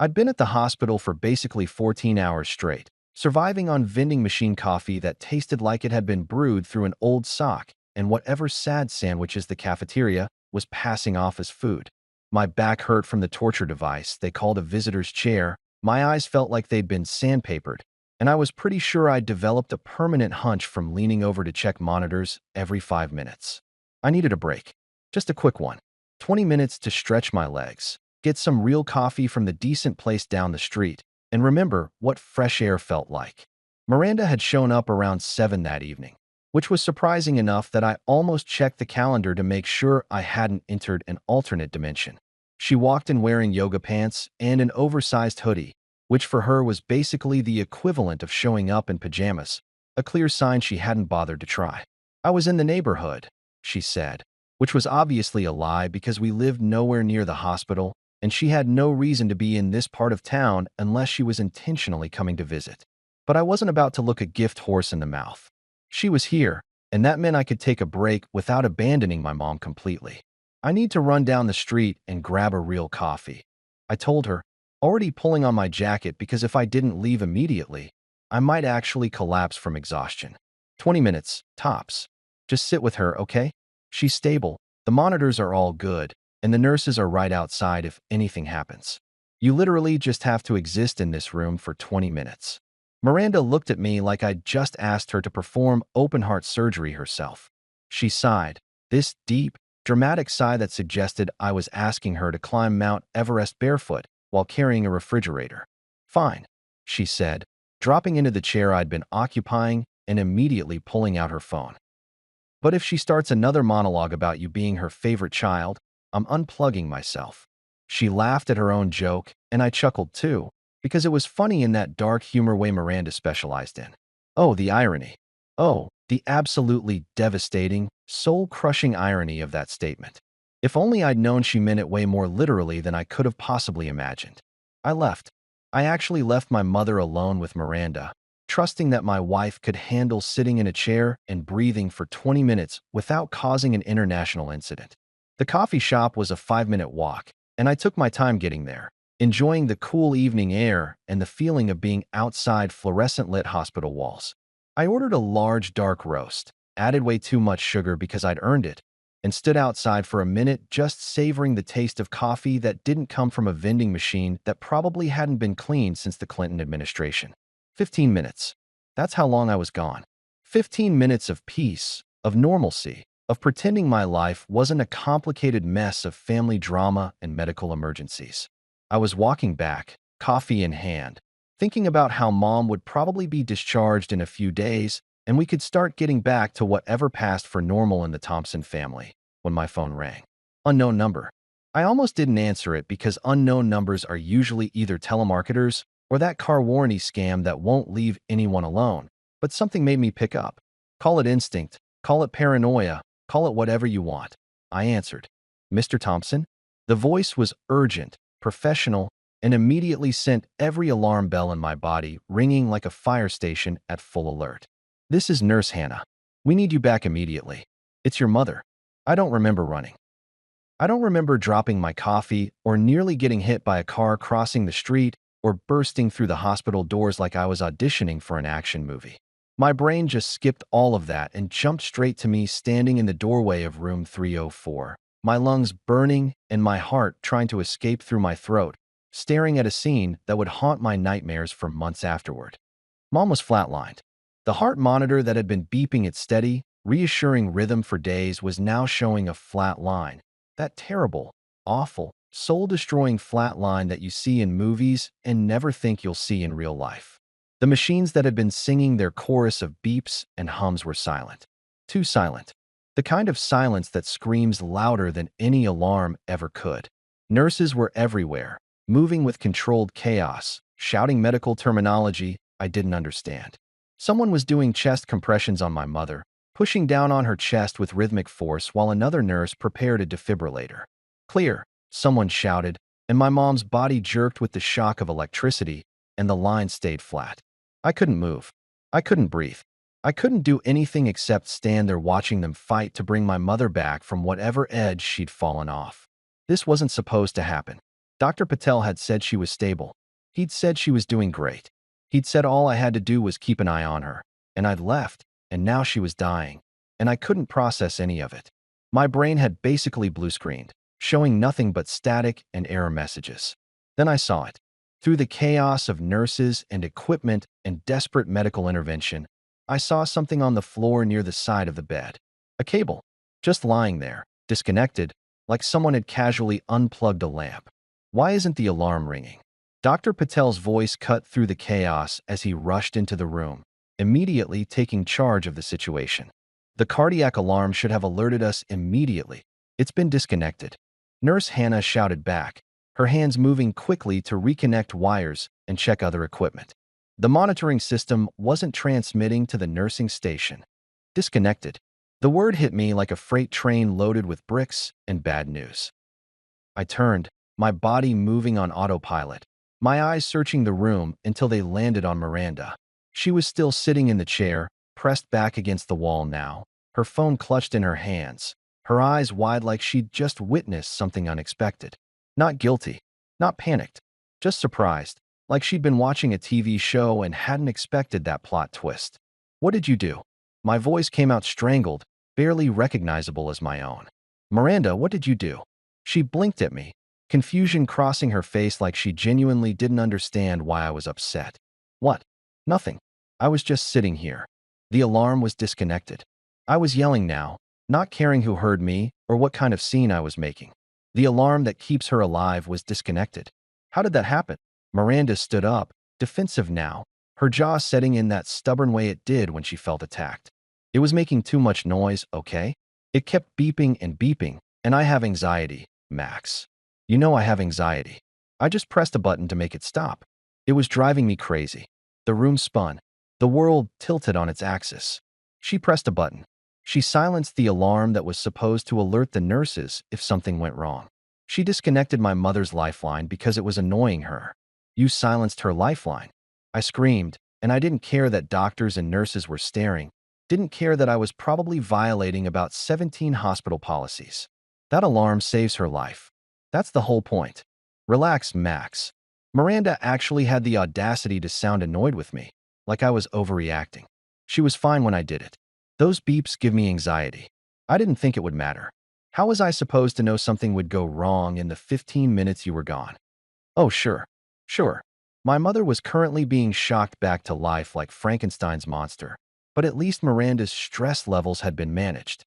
I'd been at the hospital for basically 14 hours straight, surviving on vending machine coffee that tasted like it had been brewed through an old sock and whatever sad sandwiches the cafeteria was passing off as food. My back hurt from the torture device they called a visitor's chair, my eyes felt like they'd been sandpapered, and I was pretty sure I'd developed a permanent hunch from leaning over to check monitors every 5 minutes. I needed a break. Just a quick one. 20 minutes to stretch my legs, get some real coffee from the decent place down the street, and remember what fresh air felt like. Miranda had shown up around 7 that evening. which was surprising enough that I almost checked the calendar to make sure I hadn't entered an alternate dimension. She walked in wearing yoga pants and an oversized hoodie, which for her was basically the equivalent of showing up in pajamas, a clear sign she hadn't bothered to try. "I was in the neighborhood," she said, which was obviously a lie because we lived nowhere near the hospital, and she had no reason to be in this part of town unless she was intentionally coming to visit. But I wasn't about to look a gift horse in the mouth. She was here, and that meant I could take a break without abandoning my mom completely. "I need to run down the street and grab a real coffee," I told her, already pulling on my jacket because if I didn't leave immediately, I might actually collapse from exhaustion. 20 minutes, tops. Just sit with her, okay? She's stable, the monitors are all good, and the nurses are right outside if anything happens. You literally just have to exist in this room for 20 minutes. Miranda looked at me like I'd just asked her to perform open-heart surgery herself. She sighed, this deep, dramatic sigh that suggested I was asking her to climb Mount Everest barefoot while carrying a refrigerator. "Fine," she said, dropping into the chair I'd been occupying and immediately pulling out her phone. "But if she starts another monologue about you being her favorite child, I'm unplugging myself." She laughed at her own joke, and I chuckled too, because it was funny in that dark humor way Miranda specialized in. Oh, the irony. Oh, the absolutely devastating, soul-crushing irony of that statement. If only I'd known she meant it way more literally than I could have possibly imagined. I left. I actually left my mother alone with Miranda, trusting that my wife could handle sitting in a chair and breathing for 20 minutes without causing an international incident. The coffee shop was a 5-minute walk, and I took my time getting there, enjoying the cool evening air and the feeling of being outside fluorescent-lit hospital walls. I ordered a large dark roast, added way too much sugar because I'd earned it, and stood outside for a minute just savoring the taste of coffee that didn't come from a vending machine that probably hadn't been cleaned since the Clinton administration. 15 minutes. That's how long I was gone. 15 minutes of peace, of normalcy, of pretending my life wasn't a complicated mess of family drama and medical emergencies. I was walking back, coffee in hand, thinking about how mom would probably be discharged in a few days and we could start getting back to whatever passed for normal in the Thompson family, when my phone rang. Unknown number. I almost didn't answer it because unknown numbers are usually either telemarketers or that car warranty scam that won't leave anyone alone, but something made me pick up. Call it instinct, call it paranoia, call it whatever you want. I answered. "Mr. Thompson?" The voice was urgent, professional, and immediately sent every alarm bell in my body ringing like a fire station at full alert. "This is Nurse Hannah. We need you back immediately. It's your mother." I don't remember running. I don't remember dropping my coffee or nearly getting hit by a car crossing the street or bursting through the hospital doors like I was auditioning for an action movie. My brain just skipped all of that and jumped straight to me standing in the doorway of room 304, my lungs burning and my heart trying to escape through my throat, staring at a scene that would haunt my nightmares for months afterward. Mom was flatlined. The heart monitor that had been beeping its steady, reassuring rhythm for days was now showing a flat line. That terrible, awful, soul-destroying flat line that you see in movies and never think you'll see in real life. The machines that had been singing their chorus of beeps and hums were silent. Too silent. The kind of silence that screams louder than any alarm ever could. Nurses were everywhere, moving with controlled chaos, shouting medical terminology I didn't understand. Someone was doing chest compressions on my mother, pushing down on her chest with rhythmic force while another nurse prepared a defibrillator. "Clear," someone shouted, and my mom's body jerked with the shock of electricity, and the line stayed flat. I couldn't move. I couldn't breathe. I couldn't do anything except stand there watching them fight to bring my mother back from whatever edge she'd fallen off. This wasn't supposed to happen. Dr. Patel had said she was stable. He'd said she was doing great. He'd said all I had to do was keep an eye on her, and I'd left, and now she was dying, and I couldn't process any of it. My brain had basically blue-screened, showing nothing but static and error messages. Then I saw it. Through the chaos of nurses and equipment and desperate medical intervention, I saw something on the floor near the side of the bed. A cable, just lying there, disconnected, like someone had casually unplugged a lamp. "Why isn't the alarm ringing?" Dr. Patel's voice cut through the chaos as he rushed into the room, immediately taking charge of the situation. The cardiac alarm should have alerted us immediately. It's been disconnected. Nurse Hannah shouted back, her hands moving quickly to reconnect wires and check other equipment. The monitoring system wasn't transmitting to the nursing station. Disconnected. The word hit me like a freight train loaded with bricks and bad news. I turned, my body moving on autopilot, my eyes searching the room until they landed on Miranda. She was still sitting in the chair, pressed back against the wall now, her phone clutched in her hands, her eyes wide like she'd just witnessed something unexpected. Not guilty, not panicked, just surprised, like she'd been watching a TV show and hadn't expected that plot twist. "What did you do?" My voice came out strangled, barely recognizable as my own. "Miranda, what did you do?" She blinked at me, confusion crossing her face like she genuinely didn't understand why I was upset. "What?" "Nothing. I was just sitting here." The alarm was disconnected. I was yelling now, not caring who heard me or what kind of scene I was making. The alarm that keeps her alive was disconnected. How did that happen? Miranda stood up, defensive now, her jaw setting in that stubborn way it did when she felt attacked. "It was making too much noise, okay? It kept beeping and beeping, and I have anxiety, Max. You know I have anxiety. I just pressed a button to make it stop. It was driving me crazy." The room spun. The world tilted on its axis. She pressed a button. She silenced the alarm that was supposed to alert the nurses if something went wrong. She disconnected my mother's lifeline because it was annoying her. "You silenced her lifeline." I screamed, and I didn't care that doctors and nurses were staring, didn't care that I was probably violating about 17 hospital policies. That alarm saves her life. That's the whole point. Relax, Max. Miranda actually had the audacity to sound annoyed with me, like I was overreacting. She was fine when I did it. "Those beeps give me anxiety. I didn't think it would matter. How was I supposed to know something would go wrong in the 15 minutes you were gone?" "Oh, sure. Sure." My mother was currently being shocked back to life like Frankenstein's monster, but at least Miranda's stress levels had been managed.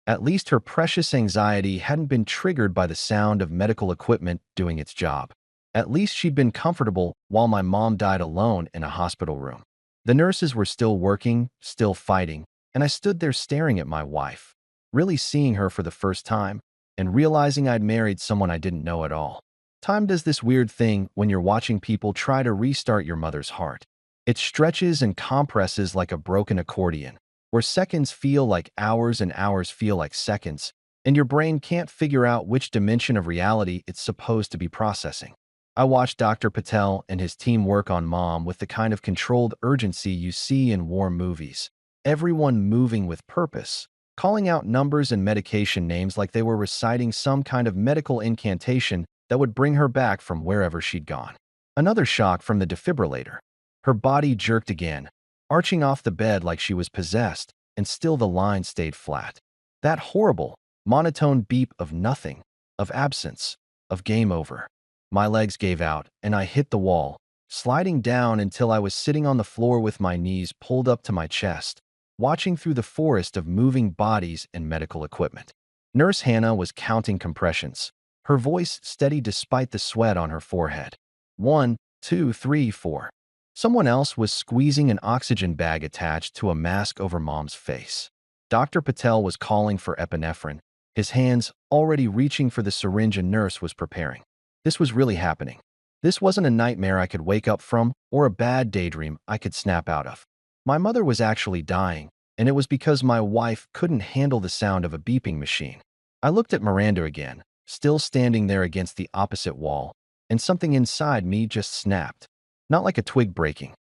At least her precious anxiety hadn't been triggered by the sound of medical equipment doing its job. At least she'd been comfortable while my mom died alone in a hospital room. The nurses were still working, still fighting, and I stood there staring at my wife, really seeing her for the first time, and realizing I'd married someone I didn't know at all. Time does this weird thing when you're watching people try to restart your mother's heart. It stretches and compresses like a broken accordion, where seconds feel like hours and hours feel like seconds, and your brain can't figure out which dimension of reality it's supposed to be processing. I watched Dr. Patel and his team work on Mom with the kind of controlled urgency you see in war movies. Everyone moving with purpose, calling out numbers and medication names like they were reciting some kind of medical incantation that would bring her back from wherever she'd gone. Another shock from the defibrillator. Her body jerked again, arching off the bed like she was possessed, and still the line stayed flat. That horrible, monotone beep of nothing, of absence, of game over. My legs gave out, and I hit the wall, sliding down until I was sitting on the floor with my knees pulled up to my chest, watching through the forest of moving bodies and medical equipment. Nurse Hannah was counting compressions, her voice steady despite the sweat on her forehead. 1, 2, 3, 4. Someone else was squeezing an oxygen bag attached to a mask over Mom's face. Dr. Patel was calling for epinephrine, his hands already reaching for the syringe a nurse was preparing. This was really happening. This wasn't a nightmare I could wake up from or a bad daydream I could snap out of. My mother was actually dying, and it was because my wife couldn't handle the sound of a beeping machine. I looked at Miranda again, still standing there against the opposite wall, and something inside me just snapped. Not like a twig breaking,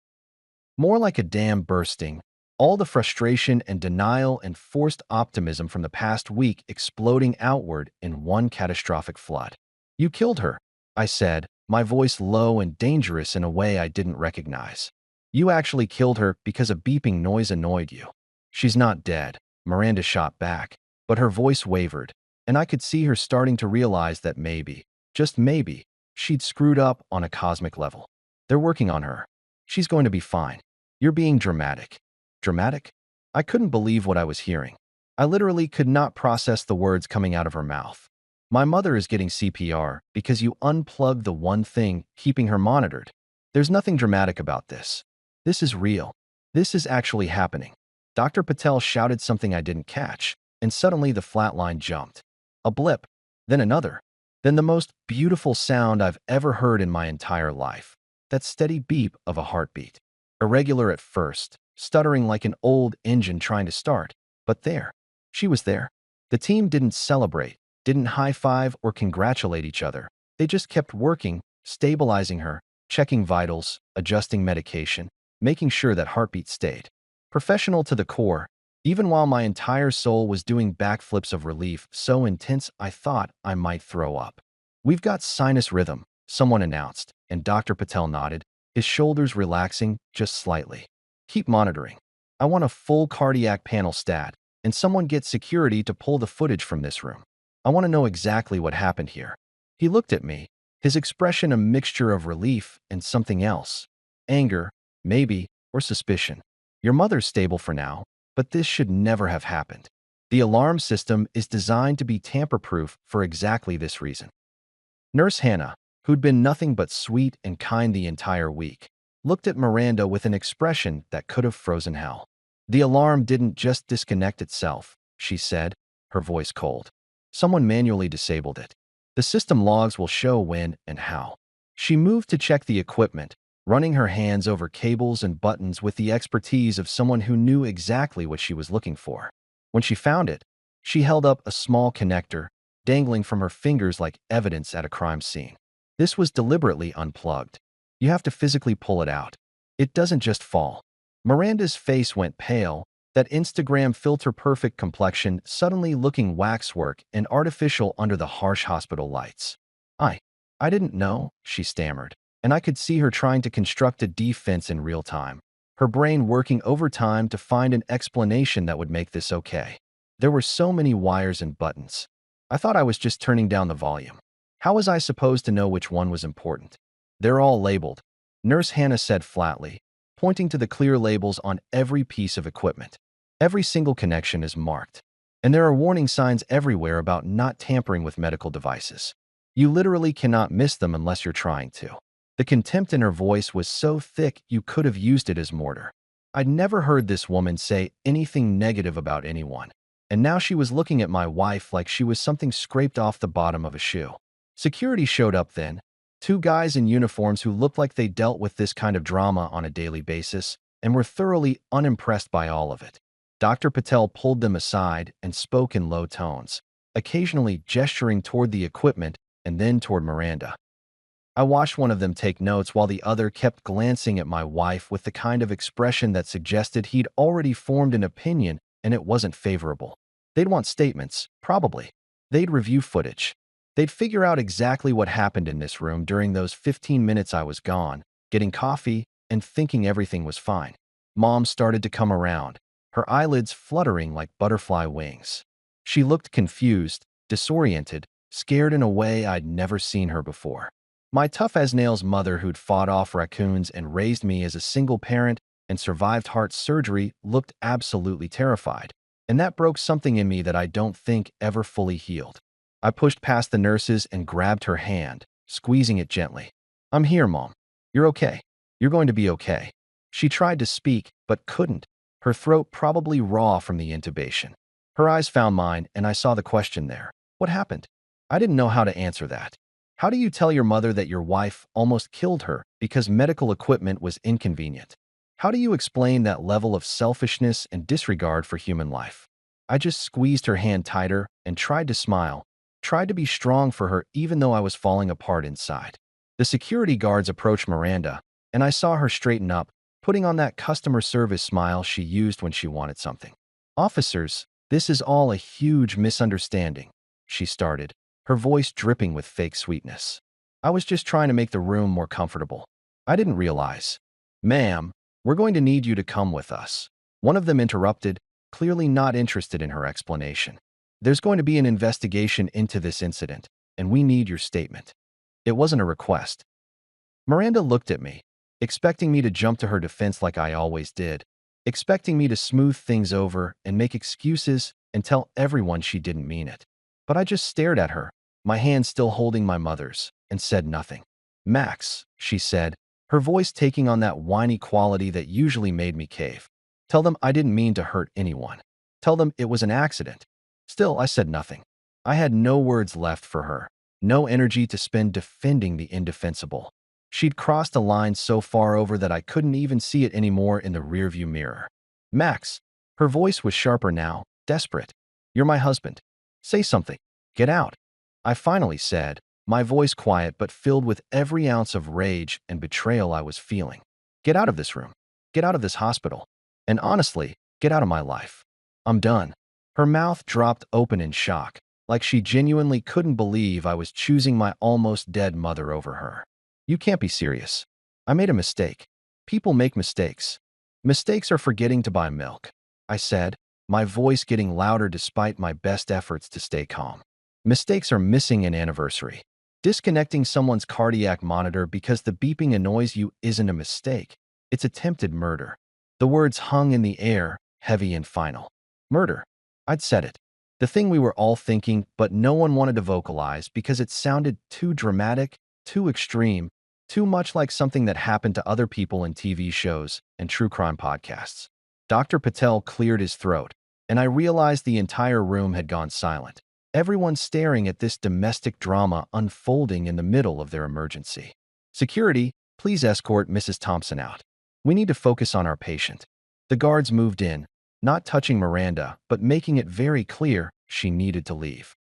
more like a dam bursting, all the frustration and denial and forced optimism from the past week exploding outward in one catastrophic flood. "You killed her," I said, my voice low and dangerous in a way I didn't recognize. "You actually killed her because a beeping noise annoyed you." "She's not dead," Miranda shot back, but her voice wavered, and I could see her starting to realize that maybe, just maybe, she'd screwed up on a cosmic level. "They're working on her. She's going to be fine. You're being dramatic." Dramatic? I couldn't believe what I was hearing. I literally could not process the words coming out of her mouth. "My mother is getting CPR because you unplugged the one thing keeping her monitored. There's nothing dramatic about this. This is real. This is actually happening." Dr. Patel shouted something I didn't catch, and suddenly the flat line jumped. A blip, then another, then the most beautiful sound I've ever heard in my entire life. That steady beep of a heartbeat. Irregular at first, stuttering like an old engine trying to start. But there, she was there. The team didn't celebrate, didn't high-five or congratulate each other. They just kept working, stabilizing her, checking vitals, adjusting medication, making sure that heartbeat stayed. Professional to the core, even while my entire soul was doing backflips of relief so intense I thought I might throw up. "We've got sinus rhythm," someone announced, and Dr. Patel nodded, his shoulders relaxing just slightly. "Keep monitoring. I want a full cardiac panel stat, and someone get security to pull the footage from this room. I want to know exactly what happened here." He looked at me, his expression a mixture of relief and something else. Anger, maybe, or suspicion. "Your mother's stable for now, but this should never have happened. The alarm system is designed to be tamper-proof for exactly this reason." Nurse Hannah, who'd been nothing but sweet and kind the entire week, looked at Miranda with an expression that could have frozen hell. "The alarm didn't just disconnect itself," she said, her voice cold. "Someone manually disabled it. The system logs will show when and how." She moved to check the equipment, running her hands over cables and buttons with the expertise of someone who knew exactly what she was looking for. When she found it, she held up a small connector, dangling from her fingers like evidence at a crime scene. This was deliberately unplugged. You have to physically pull it out. It doesn't just fall. Miranda's face went pale, that Instagram filter-perfect complexion suddenly looking waxwork and artificial under the harsh hospital lights. I I didn't know," she stammered, and I could see her trying to construct a defense in real time, her brain working overtime to find an explanation that would make this okay. There were so many wires and buttons. I thought I was just turning down the volume. How was I supposed to know which one was important? "They're all labeled," Nurse Hannah said flatly, pointing to the clear labels on every piece of equipment. "Every single connection is marked. And there are warning signs everywhere about not tampering with medical devices. You literally cannot miss them unless you're trying to." The contempt in her voice was so thick you could have used it as mortar. I'd never heard this woman say anything negative about anyone, and now she was looking at my wife like she was something scraped off the bottom of a shoe. Security showed up then, two guys in uniforms who looked like they dealt with this kind of drama on a daily basis and were thoroughly unimpressed by all of it. Dr. Patel pulled them aside and spoke in low tones, occasionally gesturing toward the equipment and then toward Miranda. I watched one of them take notes while the other kept glancing at my wife with the kind of expression that suggested he'd already formed an opinion and it wasn't favorable. They'd want statements, probably. They'd review footage. They'd figure out exactly what happened in this room during those 15 minutes I was gone, getting coffee and thinking everything was fine. Mom started to come around, her eyelids fluttering like butterfly wings. She looked confused, disoriented, scared in a way I'd never seen her before. My tough-as-nails mother who'd fought off raccoons and raised me as a single parent and survived heart surgery looked absolutely terrified, and that broke something in me that I don't think ever fully healed. I pushed past the nurses and grabbed her hand, squeezing it gently. "I'm here, Mom. You're okay. You're going to be okay." She tried to speak, but couldn't, her throat probably raw from the intubation. Her eyes found mine, and I saw the question there. What happened? I didn't know how to answer that. How do you tell your mother that your wife almost killed her because medical equipment was inconvenient? How do you explain that level of selfishness and disregard for human life? I just squeezed her hand tighter and tried to smile, tried to be strong for her even though I was falling apart inside. The security guards approached Miranda, and I saw her straighten up, putting on that customer service smile she used when she wanted something. "Officers, this is all a huge misunderstanding," she started, her voice dripping with fake sweetness. "I was just trying to make the room more comfortable. I didn't realize." "Ma'am, we're going to need you to come with us," one of them interrupted, clearly not interested in her explanation. "There's going to be an investigation into this incident, and we need your statement." It wasn't a request. Miranda looked at me, expecting me to jump to her defense like I always did, expecting me to smooth things over and make excuses and tell everyone she didn't mean it. But I just stared at her, my hand still holding my mother's, and said nothing. "Max," she said, her voice taking on that whiny quality that usually made me cave. Tell them I didn't mean to hurt anyone. Tell them it was an accident. Still, I said nothing. I had no words left for her, no energy to spend defending the indefensible. She'd crossed a line so far over that I couldn't even see it anymore in the rearview mirror. Max. Her voice was sharper now, desperate. You're my husband. Say something. Get out. I finally said, my voice quiet but filled with every ounce of rage and betrayal I was feeling. Get out of this room. Get out of this hospital. And honestly, get out of my life. I'm done. Her mouth dropped open in shock, like she genuinely couldn't believe I was choosing my almost dead mother over her. You can't be serious. I made a mistake. People make mistakes. Mistakes are forgetting to buy milk, I said, my voice getting louder despite my best efforts to stay calm. Mistakes are missing an anniversary. Disconnecting someone's cardiac monitor because the beeping annoys you isn't a mistake. It's attempted murder. The words hung in the air, heavy and final. Murder. I'd said it. The thing we were all thinking, but no one wanted to vocalize because it sounded too dramatic, too extreme, too much like something that happened to other people in TV shows and true crime podcasts. Dr. Patel cleared his throat, and I realized the entire room had gone silent. Everyone staring at this domestic drama unfolding in the middle of their emergency. Security, please escort Mrs. Thompson out. We need to focus on our patient. The guards moved in, not touching Miranda, but making it very clear she needed to leave.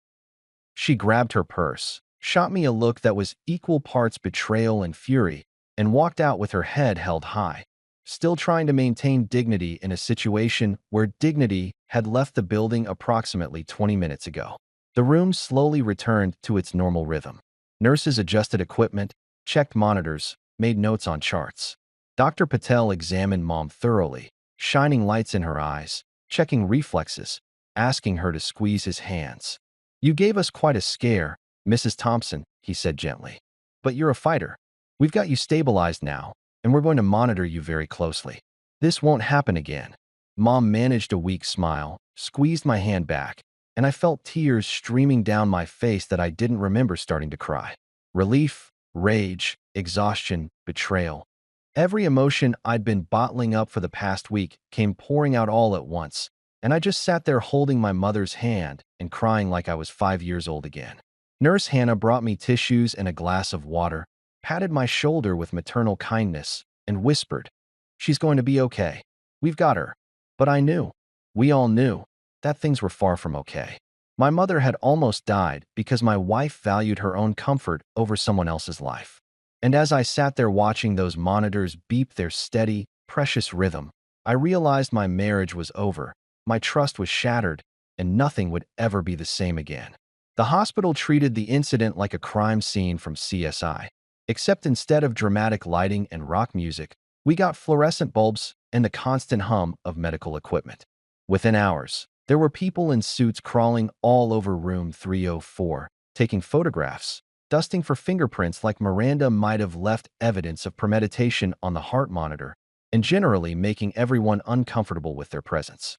She grabbed her purse, shot me a look that was equal parts betrayal and fury, and walked out with her head held high, still trying to maintain dignity in a situation where dignity had left the building approximately 20 minutes ago. The room slowly returned to its normal rhythm. Nurses adjusted equipment, checked monitors, made notes on charts. Dr. Patel examined Mom thoroughly, shining lights in her eyes, checking reflexes, asking her to squeeze his hands. You gave us quite a scare, Mrs. Thompson, he said gently. But you're a fighter. We've got you stabilized now, and we're going to monitor you very closely. This won't happen again. Mom managed a weak smile, squeezed my hand back, and I felt tears streaming down my face that I didn't remember starting to cry. Relief, rage, exhaustion, betrayal. Every emotion I'd been bottling up for the past week came pouring out all at once, and I just sat there holding my mother's hand and crying like I was 5 years old again. Nurse Hannah brought me tissues and a glass of water, patted my shoulder with maternal kindness, and whispered, "She's going to be okay. We've got her." But I knew, we all knew, that things were far from okay. My mother had almost died because my wife valued her own comfort over someone else's life. And as I sat there watching those monitors beep their steady, precious rhythm, I realized my marriage was over, my trust was shattered, and nothing would ever be the same again. The hospital treated the incident like a crime scene from CSI, except instead of dramatic lighting and rock music, we got fluorescent bulbs and the constant hum of medical equipment. Within hours, there were people in suits crawling all over room 304, taking photographs, dusting for fingerprints like Miranda might have left evidence of premeditation on the heart monitor, and generally making everyone uncomfortable with their presence.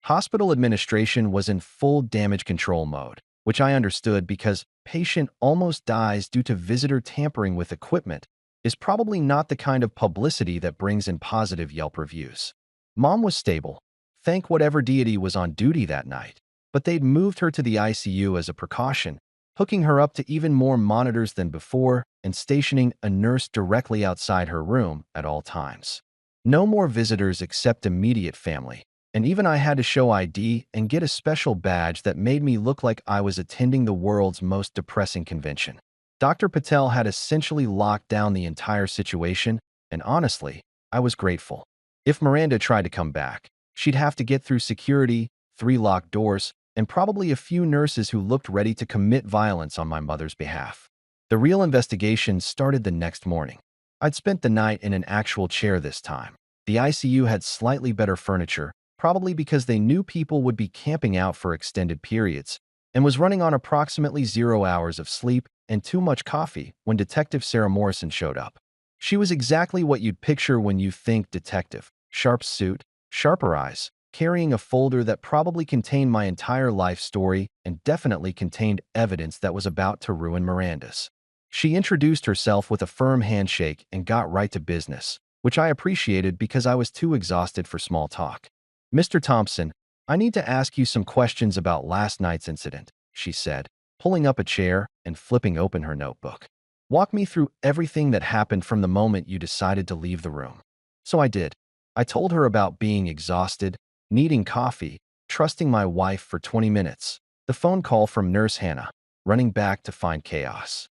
Hospital administration was in full damage control mode, which I understood because patient almost dies due to visitor tampering with equipment is probably not the kind of publicity that brings in positive Yelp reviews. Mom was stable, thank whatever deity was on duty that night, but they'd moved her to the ICU as a precaution, hooking her up to even more monitors than before and stationing a nurse directly outside her room at all times. No more visitors except immediate family, and even I had to show ID and get a special badge that made me look like I was attending the world's most depressing convention. Dr. Patel had essentially locked down the entire situation, and honestly, I was grateful. If Miranda tried to come back, she'd have to get through security, 3 locked doors, and probably a few nurses who looked ready to commit violence on my mother's behalf. The real investigation started the next morning. I'd spent the night in an actual chair this time. The ICU had slightly better furniture, probably because they knew people would be camping out for extended periods, and was running on approximately 0 hours of sleep and too much coffee when Detective Sarah Morrison showed up. She was exactly what you'd picture when you think detective. Sharp suit, sharper eyes, carrying a folder that probably contained my entire life story and definitely contained evidence that was about to ruin Miranda's. She introduced herself with a firm handshake and got right to business, which I appreciated because I was too exhausted for small talk. Mr. Thompson, I need to ask you some questions about last night's incident, she said, pulling up a chair and flipping open her notebook. Walk me through everything that happened from the moment you decided to leave the room. So I did. I told her about being exhausted, needing coffee, trusting my wife for 20 minutes, the phone call from Nurse Hannah, running back to find chaos.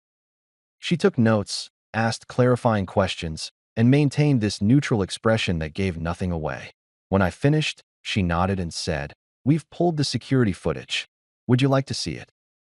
She took notes, asked clarifying questions, and maintained this neutral expression that gave nothing away. When I finished, she nodded and said, "We've pulled the security footage. Would you like to see it?"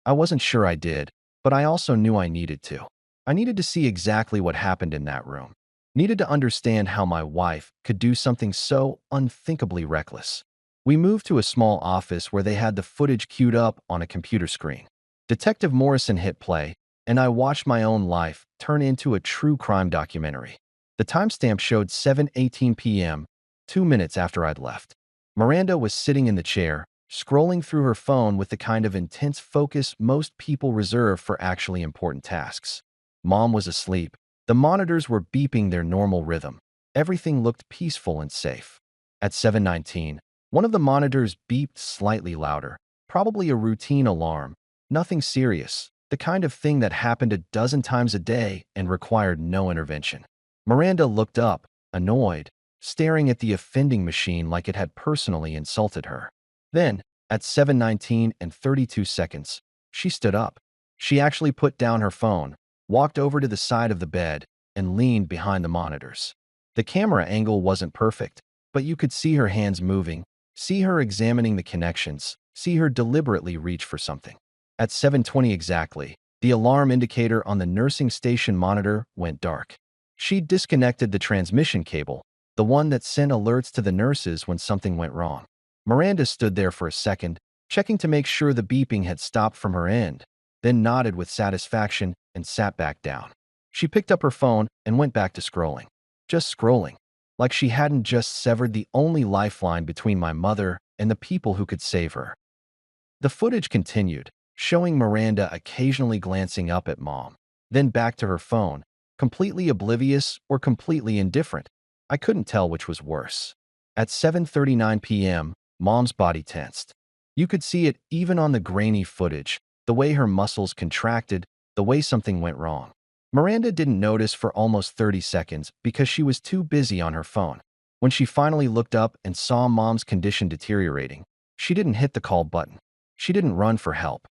I wasn't sure I did, but I also knew I needed to. I needed to see exactly what happened in that room. Needed to understand how my wife could do something so unthinkably reckless. We moved to a small office where they had the footage queued up on a computer screen. Detective Morrison hit play, and I watched my own life turn into a true crime documentary. The timestamp showed 7:18 p.m., 2 minutes after I'd left. Miranda was sitting in the chair, scrolling through her phone with the kind of intense focus most people reserve for actually important tasks. Mom was asleep. The monitors were beeping their normal rhythm. Everything looked peaceful and safe. At 7:19, one of the monitors beeped slightly louder, probably a routine alarm. Nothing serious, the kind of thing that happened a dozen times a day and required no intervention. Miranda looked up, annoyed, staring at the offending machine like it had personally insulted her. Then, at 7:19 and 32 seconds, she stood up. She actually put down her phone, walked over to the side of the bed, and leaned behind the monitors. The camera angle wasn't perfect, but you could see her hands moving, see her examining the connections, see her deliberately reach for something. At 7:20 exactly, the alarm indicator on the nursing station monitor went dark. She disconnected the transmission cable, the one that sent alerts to the nurses when something went wrong. Miranda stood there for a second, checking to make sure the beeping had stopped from her end, then nodded with satisfaction and sat back down. She picked up her phone and went back to scrolling. Just scrolling, like she hadn't just severed the only lifeline between my mother and the people who could save her. The footage continued, showing Miranda occasionally glancing up at Mom, then back to her phone, completely oblivious or completely indifferent. I couldn't tell which was worse. At 7:39 p.m., Mom's body tensed. You could see it even on the grainy footage, the way her muscles contracted, the way something went wrong. Miranda didn't notice for almost 30 seconds because she was too busy on her phone. When she finally looked up and saw Mom's condition deteriorating, she didn't hit the call button. She didn't run for help.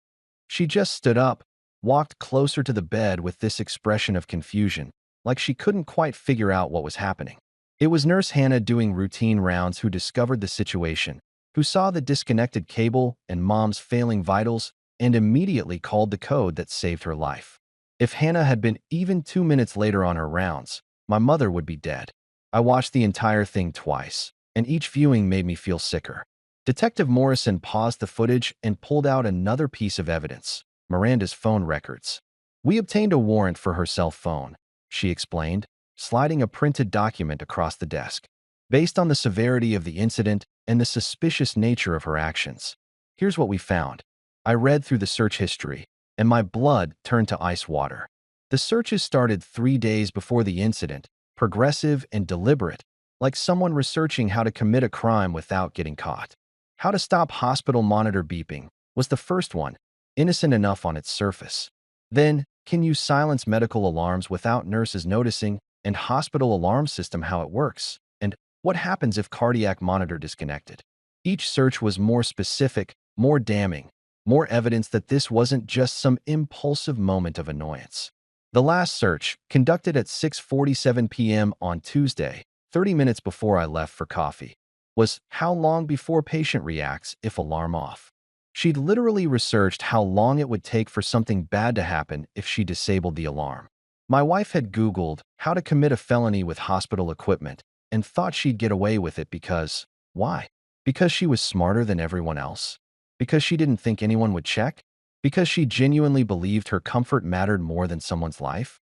She just stood up, walked closer to the bed with this expression of confusion, like she couldn't quite figure out what was happening. It was Nurse Hannah doing routine rounds who discovered the situation, who saw the disconnected cable and Mom's failing vitals and immediately called the code that saved her life. If Hannah had been even 2 minutes later on her rounds, my mother would be dead. I watched the entire thing twice, and each viewing made me feel sicker. Detective Morrison paused the footage and pulled out another piece of evidence, Miranda's phone records. "We obtained a warrant for her cell phone," she explained, sliding a printed document across the desk. "Based on the severity of the incident and the suspicious nature of her actions. Here's what we found." I read through the search history, and my blood turned to ice water. The searches started 3 days before the incident, progressive and deliberate, like someone researching how to commit a crime without getting caught. How to stop hospital monitor beeping was the first one, innocent enough on its surface. Then, can you silence medical alarms without nurses noticing, and hospital alarm system how it works, and what happens if cardiac monitor disconnected. Each search was more specific, more damning, more evidence that this wasn't just some impulsive moment of annoyance. The last search, conducted at 6:47 p.m. on Tuesday, 30 minutes before I left for coffee, was how long before patient reacts if alarm off. She'd literally researched how long it would take for something bad to happen if she disabled the alarm. My wife had Googled how to commit a felony with hospital equipment and thought she'd get away with it because, why? Because she was smarter than everyone else? Because she didn't think anyone would check? Because she genuinely believed her comfort mattered more than someone's life?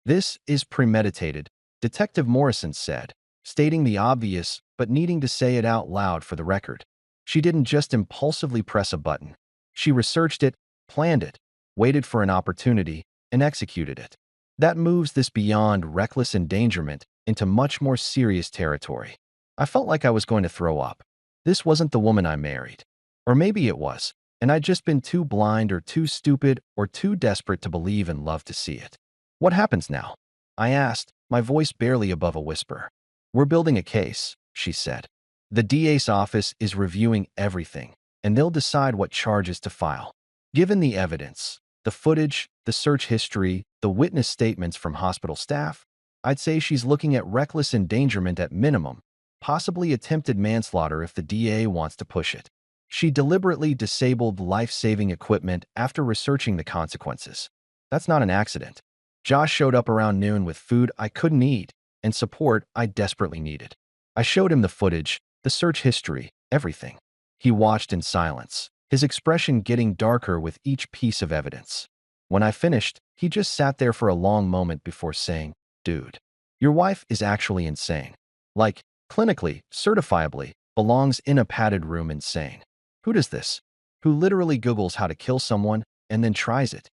"This is premeditated," Detective Morrison said, stating the obvious but needing to say it out loud for the record. She didn't just impulsively press a button. She researched it, planned it, waited for an opportunity, and executed it. That moves this beyond reckless endangerment into much more serious territory. I felt like I was going to throw up. This wasn't the woman I married. Or maybe it was, and I'd just been too blind or too stupid or too desperate to believe and love to see it. What happens now? I asked, my voice barely above a whisper. We're building a case, she said. The DA's office is reviewing everything, and they'll decide what charges to file. Given the evidence, the footage, the search history, the witness statements from hospital staff, I'd say she's looking at reckless endangerment at minimum, possibly attempted manslaughter if the DA wants to push it. She deliberately disabled life-saving equipment after researching the consequences. That's not an accident. Josh showed up around noon with food I couldn't eat and support I desperately needed. I showed him the footage, the search history, everything. He watched in silence, his expression getting darker with each piece of evidence. When I finished, he just sat there for a long moment before saying, "Dude, your wife is actually insane. Like, clinically, certifiably, belongs in a padded room insane. Who does this? Who literally Googles how to kill someone and then tries it?"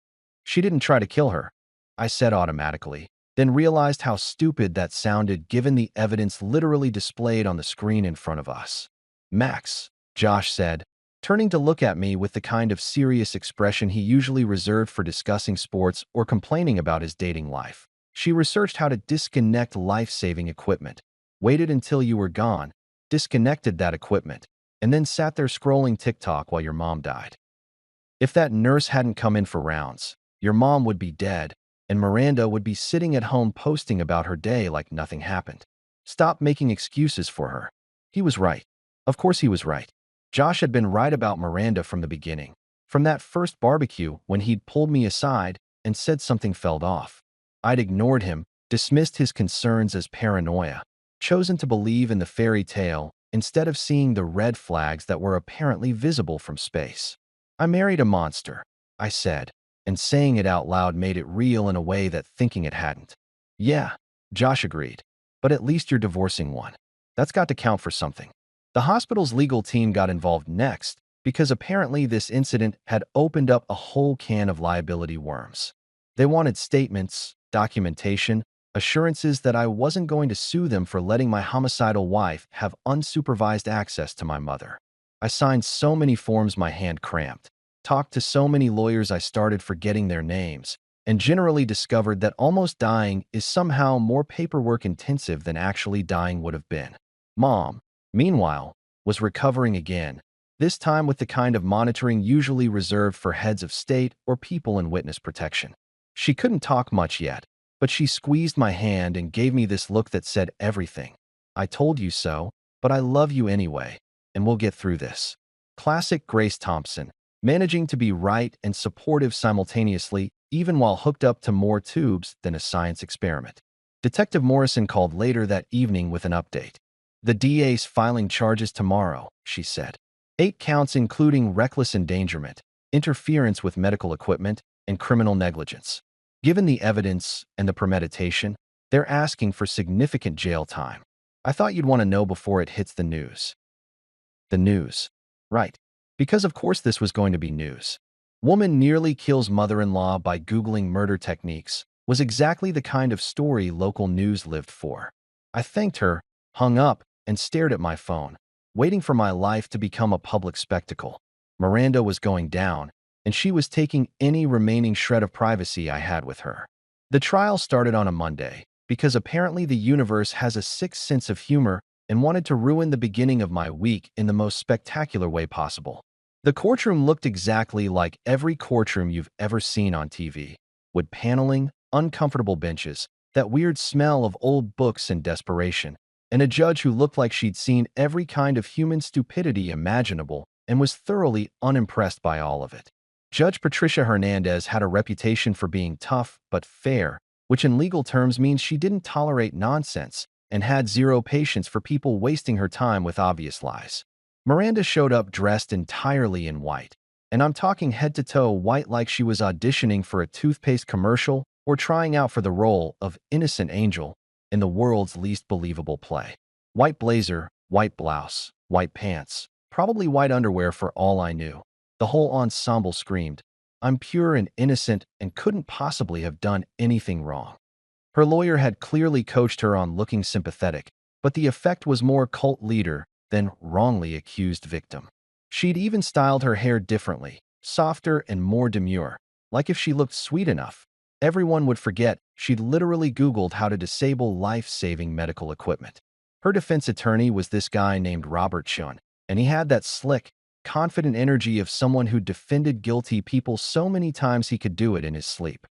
She didn't try to kill her, I said automatically, then realized how stupid that sounded given the evidence literally displayed on the screen in front of us. "Max," Josh said, turning to look at me with the kind of serious expression he usually reserved for discussing sports or complaining about his dating life. "She researched how to disconnect life-saving equipment, waited until you were gone, disconnected that equipment, and then sat there scrolling TikTok while your mom died. If that nurse hadn't come in for rounds, your mom would be dead, and Miranda would be sitting at home posting about her day like nothing happened. Stop making excuses for her." He was right. Of course he was right. Josh had been right about Miranda from the beginning. From that first barbecue when he'd pulled me aside and said something felt off. I'd ignored him, dismissed his concerns as paranoia, chosen to believe in the fairy tale instead of seeing the red flags that were apparently visible from space. "I married a monster," I said, and saying it out loud made it real in a way that thinking it hadn't. "Yeah," Josh agreed, "but at least you're divorcing one. That's got to count for something." The hospital's legal team got involved next because apparently this incident had opened up a whole can of liability worms. They wanted statements, documentation, assurances that I wasn't going to sue them for letting my homicidal wife have unsupervised access to my mother. I signed so many forms my hand cramped, talked to so many lawyers I started forgetting their names, and generally discovered that almost dying is somehow more paperwork intensive than actually dying would have been. Mom, meanwhile, was recovering again, this time with the kind of monitoring usually reserved for heads of state or people in witness protection. She couldn't talk much yet, but she squeezed my hand and gave me this look that said everything. "I told you so, but I love you anyway, and we'll get through this." Classic Grace Thompson, managing to be right and supportive simultaneously, even while hooked up to more tubes than a science experiment. Detective Morrison called later that evening with an update. "The DA's filing charges tomorrow," she said. 8 counts including reckless endangerment, interference with medical equipment, and criminal negligence. Given the evidence and the premeditation, they're asking for significant jail time. I thought you'd want to know before it hits the news. The news. Right. Because of course this was going to be news. Woman nearly kills mother-in-law by Googling murder techniques was exactly the kind of story local news lived for. I thanked her, hung up, and stared at my phone, waiting for my life to become a public spectacle. Miranda was going down, and she was taking any remaining shred of privacy I had with her. The trial started on a Monday, because apparently the universe has a sick sense of humor and wanted to ruin the beginning of my week in the most spectacular way possible. The courtroom looked exactly like every courtroom you've ever seen on TV, with paneling, uncomfortable benches, that weird smell of old books and desperation, and a judge who looked like she'd seen every kind of human stupidity imaginable and was thoroughly unimpressed by all of it. Judge Patricia Hernandez had a reputation for being tough but fair, which in legal terms means she didn't tolerate nonsense and had zero patience for people wasting her time with obvious lies. Miranda showed up dressed entirely in white, and I'm talking head to toe white like she was auditioning for a toothpaste commercial or trying out for the role of innocent angel in the world's least believable play. White blazer, white blouse, white pants, probably white underwear for all I knew. The whole ensemble screamed, "I'm pure and innocent and couldn't possibly have done anything wrong." Her lawyer had clearly coached her on looking sympathetic, but the effect was more cult leader than wrongly accused victim. She'd even styled her hair differently, softer and more demure, like if she looked sweet enough, everyone would forget she'd literally Googled how to disable life-saving medical equipment. Her defense attorney was this guy named Robert Chun, and he had that slick, confident energy of someone who defended guilty people so many times he could do it in his sleep.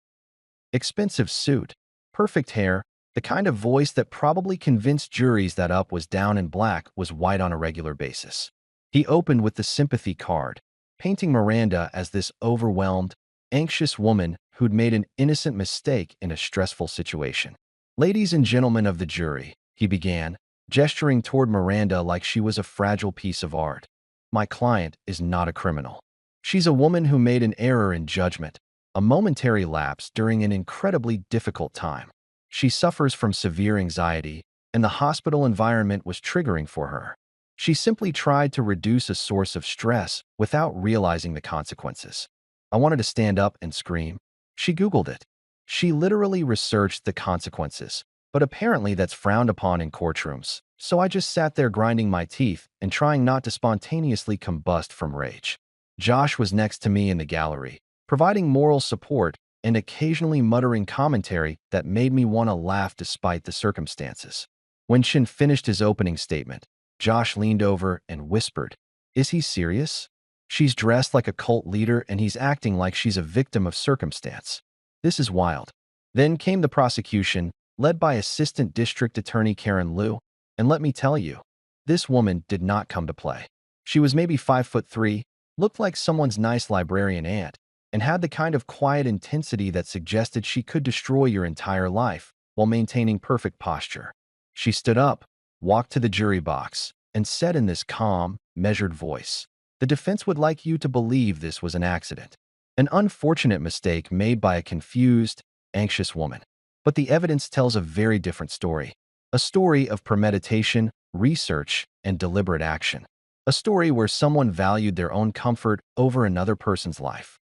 Expensive suit, perfect hair, the kind of voice that probably convinced juries that Up was down and Black was white on a regular basis. He opened with the sympathy card, painting Miranda as this overwhelmed, anxious woman who'd made an innocent mistake in a stressful situation. "Ladies and gentlemen of the jury," he began, gesturing toward Miranda like she was a fragile piece of art. "My client is not a criminal. She's a woman who made an error in judgment, a momentary lapse during an incredibly difficult time. She suffers from severe anxiety, and the hospital environment was triggering for her. She simply tried to reduce a source of stress without realizing the consequences." I wanted to stand up and scream. She Googled it. She literally researched the consequences, but apparently that's frowned upon in courtrooms. So I just sat there grinding my teeth and trying not to spontaneously combust from rage. Josh was next to me in the gallery, providing moral support and occasionally muttering commentary that made me want to laugh despite the circumstances. When Chin finished his opening statement, Josh leaned over and whispered, "Is he serious? She's dressed like a cult leader and he's acting like she's a victim of circumstance. This is wild." Then came the prosecution, led by Assistant District Attorney Karen Liu, and let me tell you, this woman did not come to play. She was maybe 5'3", looked like someone's nice librarian aunt, and had the kind of quiet intensity that suggested she could destroy your entire life while maintaining perfect posture. She stood up, walked to the jury box, and said in this calm, measured voice, "The defense would like you to believe this was an accident, an unfortunate mistake made by a confused, anxious woman. But the evidence tells a very different story. A story of premeditation, research, and deliberate action. A story where someone valued their own comfort over another person's life."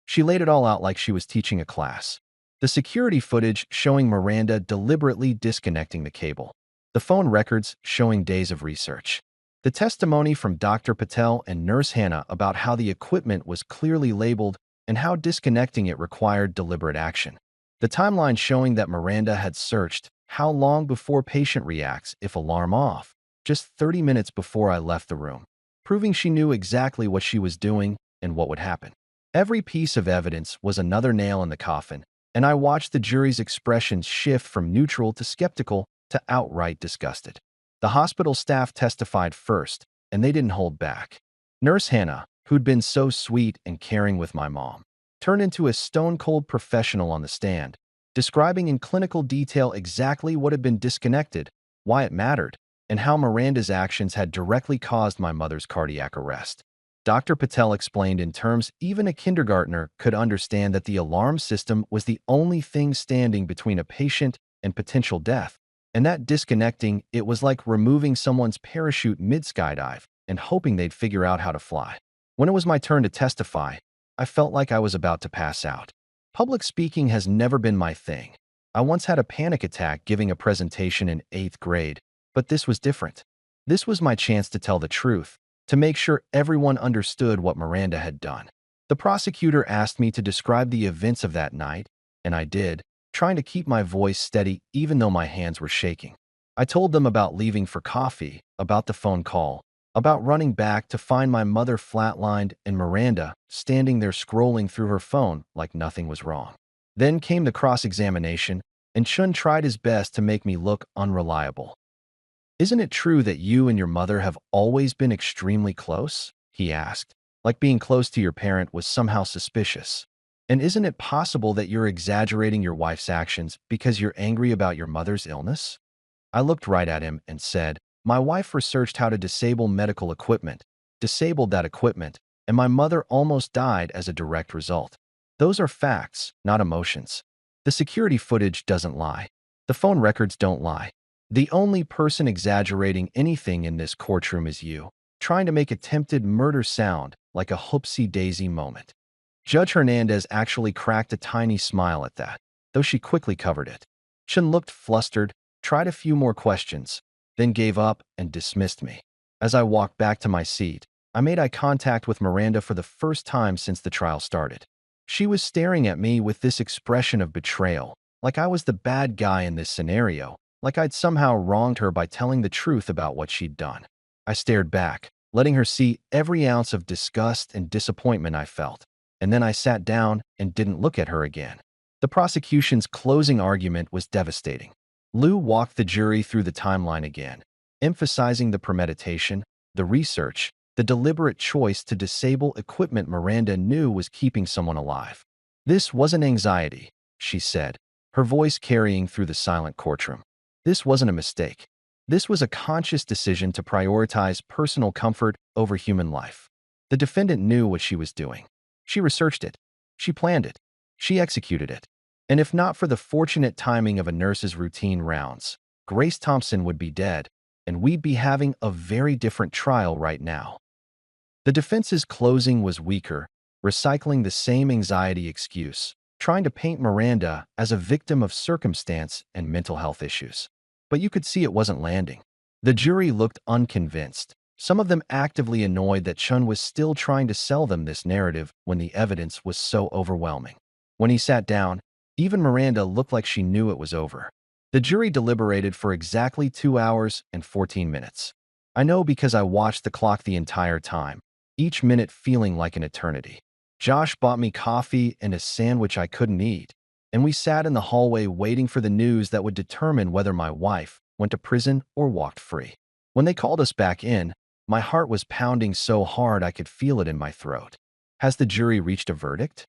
She laid it all out like she was teaching a class. The security footage showing Miranda deliberately disconnecting the cable. The phone records showing days of research. The testimony from Dr. Patel and Nurse Hannah about how the equipment was clearly labeled and how disconnecting it required deliberate action. The timeline showing that Miranda had searched how long before patient reacts if alarm off, just 30 minutes before I left the room, proving she knew exactly what she was doing and what would happen. Every piece of evidence was another nail in the coffin, and I watched the jury's expressions shift from neutral to skeptical to outright disgusted. The hospital staff testified first, and they didn't hold back. Nurse Hannah, who'd been so sweet and caring with my mom, turned into a stone-cold professional on the stand, describing in clinical detail exactly what had been disconnected, why it mattered, and how Miranda's actions had directly caused my mother's cardiac arrest. Dr. Patel explained in terms even a kindergartner could understand that the alarm system was the only thing standing between a patient and potential death, and that disconnecting it was like removing someone's parachute mid-skydive and hoping they'd figure out how to fly. When it was my turn to testify, I felt like I was about to pass out. Public speaking has never been my thing. I once had a panic attack giving a presentation in 8th grade, but this was different. This was my chance to tell the truth, to make sure everyone understood what Miranda had done. The prosecutor asked me to describe the events of that night, and I did, trying to keep my voice steady even though my hands were shaking. I told them about leaving for coffee, about the phone call, about running back to find my mother flatlined and Miranda standing there scrolling through her phone like nothing was wrong. Then came the cross-examination, and Chun tried his best to make me look unreliable. "Isn't it true that you and your mother have always been extremely close?" he asked, like being close to your parent was somehow suspicious. "And isn't it possible that you're exaggerating your wife's actions because you're angry about your mother's illness?" I looked right at him and said, "My wife researched how to disable medical equipment, disabled that equipment, and my mother almost died as a direct result. Those are facts, not emotions. The security footage doesn't lie. The phone records don't lie. The only person exaggerating anything in this courtroom is you, trying to make attempted murder sound like a whoopsie-daisy moment." Judge Hernandez actually cracked a tiny smile at that, though she quickly covered it. Chun looked flustered, tried a few more questions, then gave up and dismissed me. As I walked back to my seat, I made eye contact with Miranda for the first time since the trial started. She was staring at me with this expression of betrayal, like I was the bad guy in this scenario, like I'd somehow wronged her by telling the truth about what she'd done. I stared back, letting her see every ounce of disgust and disappointment I felt, and then I sat down and didn't look at her again. The prosecution's closing argument was devastating. Liu walked the jury through the timeline again, emphasizing the premeditation, the research, the deliberate choice to disable equipment Miranda knew was keeping someone alive. This wasn't anxiety, she said, her voice carrying through the silent courtroom. This wasn't a mistake. This was a conscious decision to prioritize personal comfort over human life. The defendant knew what she was doing. She researched it. She planned it. She executed it. And if not for the fortunate timing of a nurse's routine rounds, Grace Thompson would be dead, and we'd be having a very different trial right now. The defense's closing was weaker, recycling the same anxiety excuse, trying to paint Miranda as a victim of circumstance and mental health issues. But you could see it wasn't landing. The jury looked unconvinced, some of them actively annoyed that Chun was still trying to sell them this narrative when the evidence was so overwhelming. When he sat down, even Miranda looked like she knew it was over. The jury deliberated for exactly 2 hours and 14 minutes. I know because I watched the clock the entire time, each minute feeling like an eternity. Josh bought me coffee and a sandwich I couldn't eat, and we sat in the hallway waiting for the news that would determine whether my wife went to prison or walked free. When they called us back in, my heart was pounding so hard I could feel it in my throat. Has the jury reached a verdict?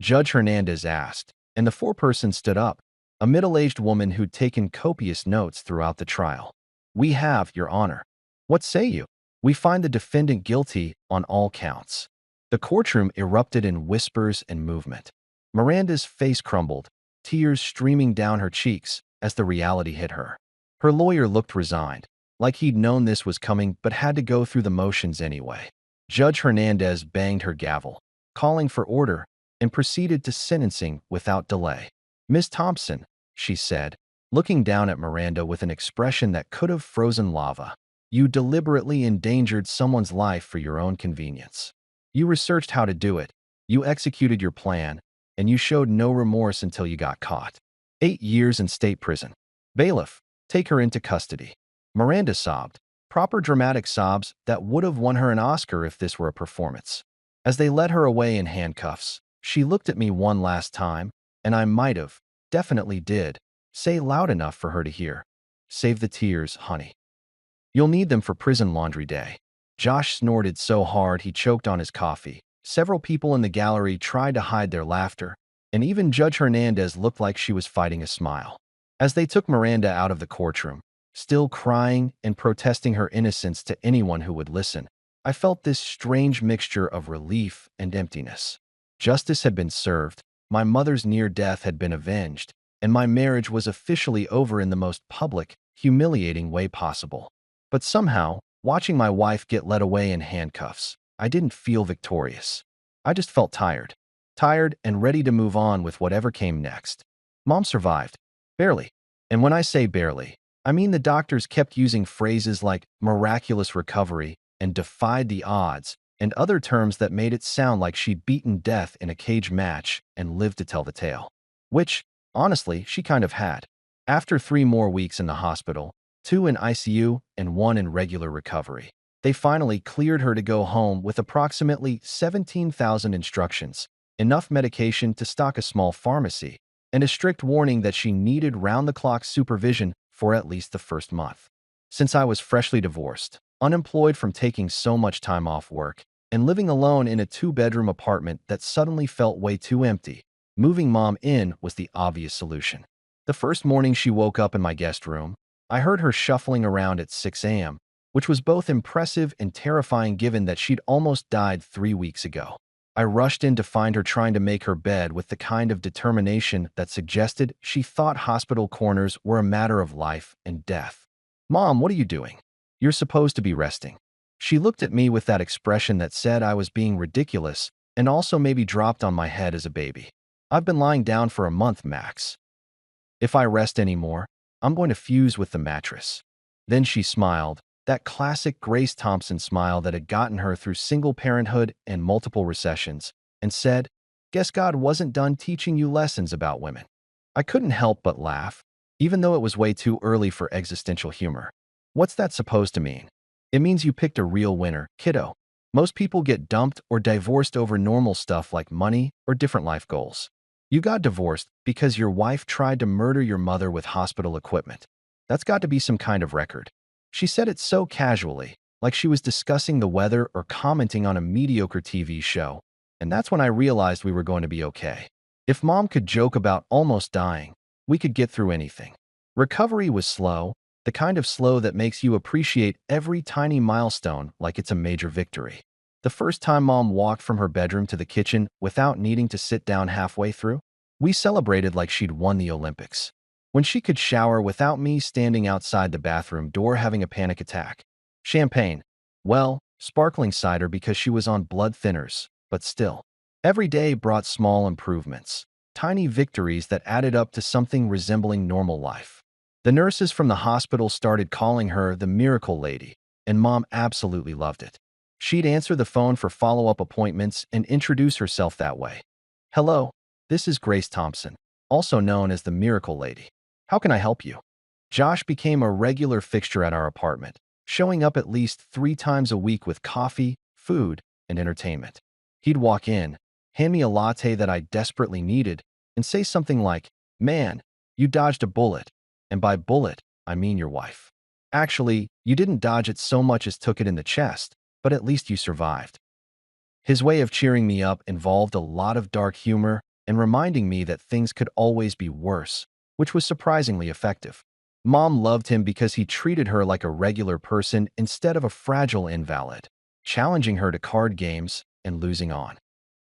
Judge Hernandez asked, and the foreperson stood up, a middle-aged woman who'd taken copious notes throughout the trial. We have, Your Honor. What say you? We find the defendant guilty on all counts. The courtroom erupted in whispers and movement. Miranda's face crumbled, tears streaming down her cheeks as the reality hit her. Her lawyer looked resigned, like he'd known this was coming but had to go through the motions anyway. Judge Hernandez banged her gavel, calling for order, and proceeded to sentencing without delay. Miss Thompson, she said, looking down at Miranda with an expression that could have frozen lava. You deliberately endangered someone's life for your own convenience. You researched how to do it, you executed your plan, and you showed no remorse until you got caught. 8 years in state prison. Bailiff, take her into custody. Miranda sobbed, proper dramatic sobs that would have won her an Oscar if this were a performance. As they led her away in handcuffs, she looked at me one last time, and I might have, definitely did, say loud enough for her to hear. Save the tears, honey. You'll need them for prison laundry day. Josh snorted so hard he choked on his coffee. Several people in the gallery tried to hide their laughter, and even Judge Hernandez looked like she was fighting a smile. As they took Miranda out of the courtroom, still crying and protesting her innocence to anyone who would listen, I felt this strange mixture of relief and emptiness. Justice had been served, my mother's near death had been avenged, and my marriage was officially over in the most public, humiliating way possible. But somehow, watching my wife get led away in handcuffs, I didn't feel victorious. I just felt tired. Tired and ready to move on with whatever came next. Mom survived. Barely. And when I say barely, I mean the doctors kept using phrases like miraculous recovery and defied the odds and other terms that made it sound like she'd beaten death in a cage match and lived to tell the tale. Which, honestly, she kind of had. After 3 more weeks in the hospital, 2 in ICU and 1 in regular recovery, they finally cleared her to go home with approximately 17,000 instructions, enough medication to stock a small pharmacy, and a strict warning that she needed round-the-clock supervision for at least the first month. Since I was freshly divorced, unemployed from taking so much time off work, and living alone in a 2-bedroom apartment that suddenly felt way too empty, moving Mom in was the obvious solution. The first morning she woke up in my guest room, I heard her shuffling around at 6 a.m., which was both impressive and terrifying given that she'd almost died 3 weeks ago. I rushed in to find her trying to make her bed with the kind of determination that suggested she thought hospital corners were a matter of life and death. Mom, what are you doing? You're supposed to be resting. She looked at me with that expression that said I was being ridiculous and also maybe dropped on my head as a baby. I've been lying down for a month max. If I rest anymore, I'm going to fuse with the mattress. Then she smiled, that classic Grace Thompson smile that had gotten her through single parenthood and multiple recessions, and said, "Guess God wasn't done teaching you lessons about women." I couldn't help but laugh, even though it was way too early for existential humor. What's that supposed to mean? It means you picked a real winner, kiddo. Most people get dumped or divorced over normal stuff like money or different life goals. You got divorced because your wife tried to murder your mother with hospital equipment. That's got to be some kind of record. She said it so casually, like she was discussing the weather or commenting on a mediocre TV show. And that's when I realized we were going to be okay. If Mom could joke about almost dying, we could get through anything. Recovery was slow, the kind of slow that makes you appreciate every tiny milestone like it's a major victory. The first time Mom walked from her bedroom to the kitchen without needing to sit down halfway through, we celebrated like she'd won the Olympics. When she could shower without me standing outside the bathroom door having a panic attack. Champagne. Well, sparkling cider because she was on blood thinners, but still. Every day brought small improvements, tiny victories that added up to something resembling normal life. The nurses from the hospital started calling her the Miracle Lady, and Mom absolutely loved it. She'd answer the phone for follow-up appointments and introduce herself that way. "Hello, this is Grace Thompson, also known as the Miracle Lady. How can I help you?" Josh became a regular fixture at our apartment, showing up at least 3 times a week with coffee, food, and entertainment. He'd walk in, hand me a latte that I desperately needed, and say something like, "Man, you dodged a bullet. And by bullet, I mean your wife. Actually, you didn't dodge it so much as took it in the chest, but at least you survived." His way of cheering me up involved a lot of dark humor and reminding me that things could always be worse, which was surprisingly effective. Mom loved him because he treated her like a regular person instead of a fragile invalid, challenging her to card games and losing on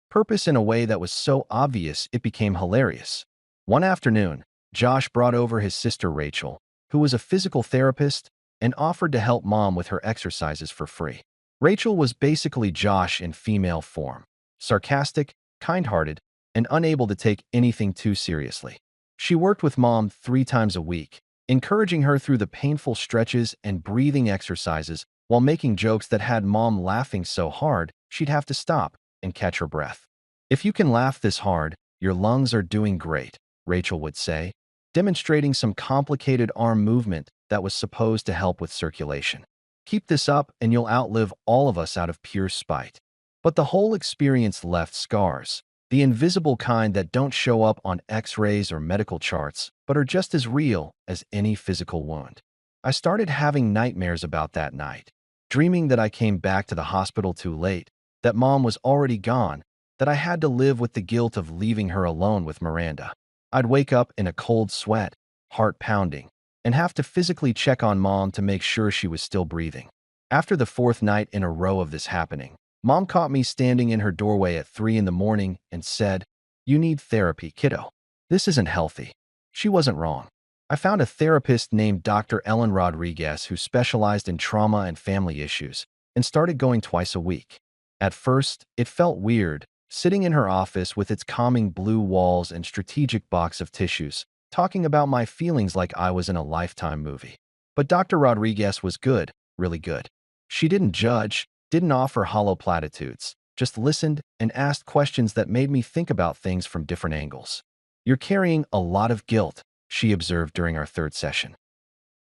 purpose in a way that was so obvious it became hilarious. One afternoon, Josh brought over his sister Rachel, who was a physical therapist, and offered to help Mom with her exercises for free. Rachel was basically Josh in female form, sarcastic, kind-hearted, and unable to take anything too seriously. She worked with Mom 3 times a week, encouraging her through the painful stretches and breathing exercises while making jokes that had Mom laughing so hard she'd have to stop and catch her breath. "If you can laugh this hard, your lungs are doing great," Rachel would say, demonstrating some complicated arm movement that was supposed to help with circulation. "Keep this up and you'll outlive all of us out of pure spite." But the whole experience left scars, the invisible kind that don't show up on x-rays or medical charts, but are just as real as any physical wound. I started having nightmares about that night, dreaming that I came back to the hospital too late, that Mom was already gone, that I had to live with the guilt of leaving her alone with Miranda. I'd wake up in a cold sweat, heart pounding, and have to physically check on Mom to make sure she was still breathing. After the 4th night in a row of this happening, Mom caught me standing in her doorway at 3 in the morning and said, "You need therapy, kiddo. This isn't healthy." She wasn't wrong. I found a therapist named Dr. Ellen Rodriguez who specialized in trauma and family issues and started going twice a week. At first, it felt weird, sitting in her office with its calming blue walls and strategic box of tissues, talking about my feelings like I was in a Lifetime movie. But Dr. Rodriguez was good, really good. She didn't judge, didn't offer hollow platitudes, just listened and asked questions that made me think about things from different angles. "You're carrying a lot of guilt," she observed during our 3rd session.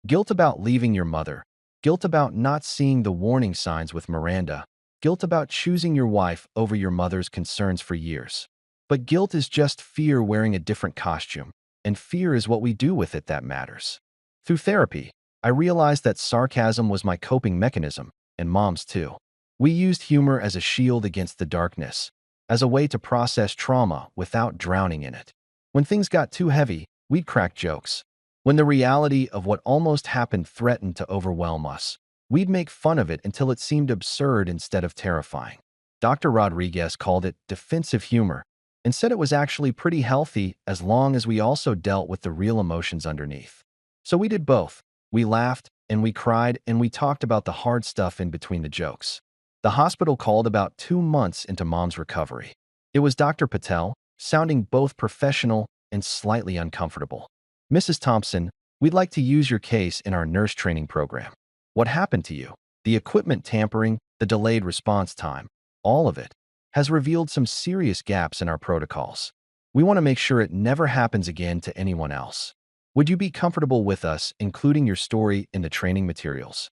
"Guilt about leaving your mother, guilt about not seeing the warning signs with Miranda, guilt about choosing your wife over your mother's concerns for years. But guilt is just fear wearing a different costume, and fear is what we do with it that matters." Through therapy, I realized that sarcasm was my coping mechanism, and Mom's too. We used humor as a shield against the darkness, as a way to process trauma without drowning in it. When things got too heavy, we'd crack jokes. When the reality of what almost happened threatened to overwhelm us, we'd make fun of it until it seemed absurd instead of terrifying. Dr. Rodriguez called it defensive humor and said it was actually pretty healthy as long as we also dealt with the real emotions underneath. So we did both. We laughed and we cried and we talked about the hard stuff in between the jokes. The hospital called about 2 months into Mom's recovery. It was Dr. Patel, sounding both professional and slightly uncomfortable. Mrs. Thompson, we'd like to use your case in our nurse training program. What happened to you? The equipment tampering, the delayed response time, all of it has revealed some serious gaps in our protocols. We want to make sure it never happens again to anyone else. Would you be comfortable with us including your story in the training materials?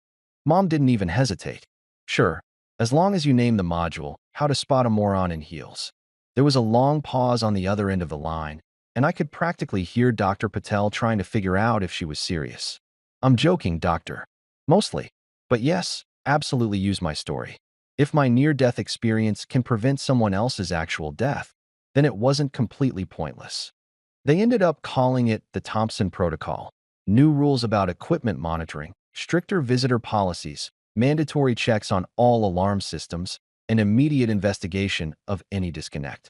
Mom didn't even hesitate. Sure, as long as you name the module, How to Spot a Moron in Heels. There was a long pause on the other end of the line, and I could practically hear Dr. Patel trying to figure out if she was serious. I'm joking, doctor. Mostly. But yes, absolutely use my story. If my near-death experience can prevent someone else's actual death, then it wasn't completely pointless. They ended up calling it the Thompson Protocol. New rules about equipment monitoring, stricter visitor policies, mandatory checks on all alarm systems, and immediate investigation of any disconnect.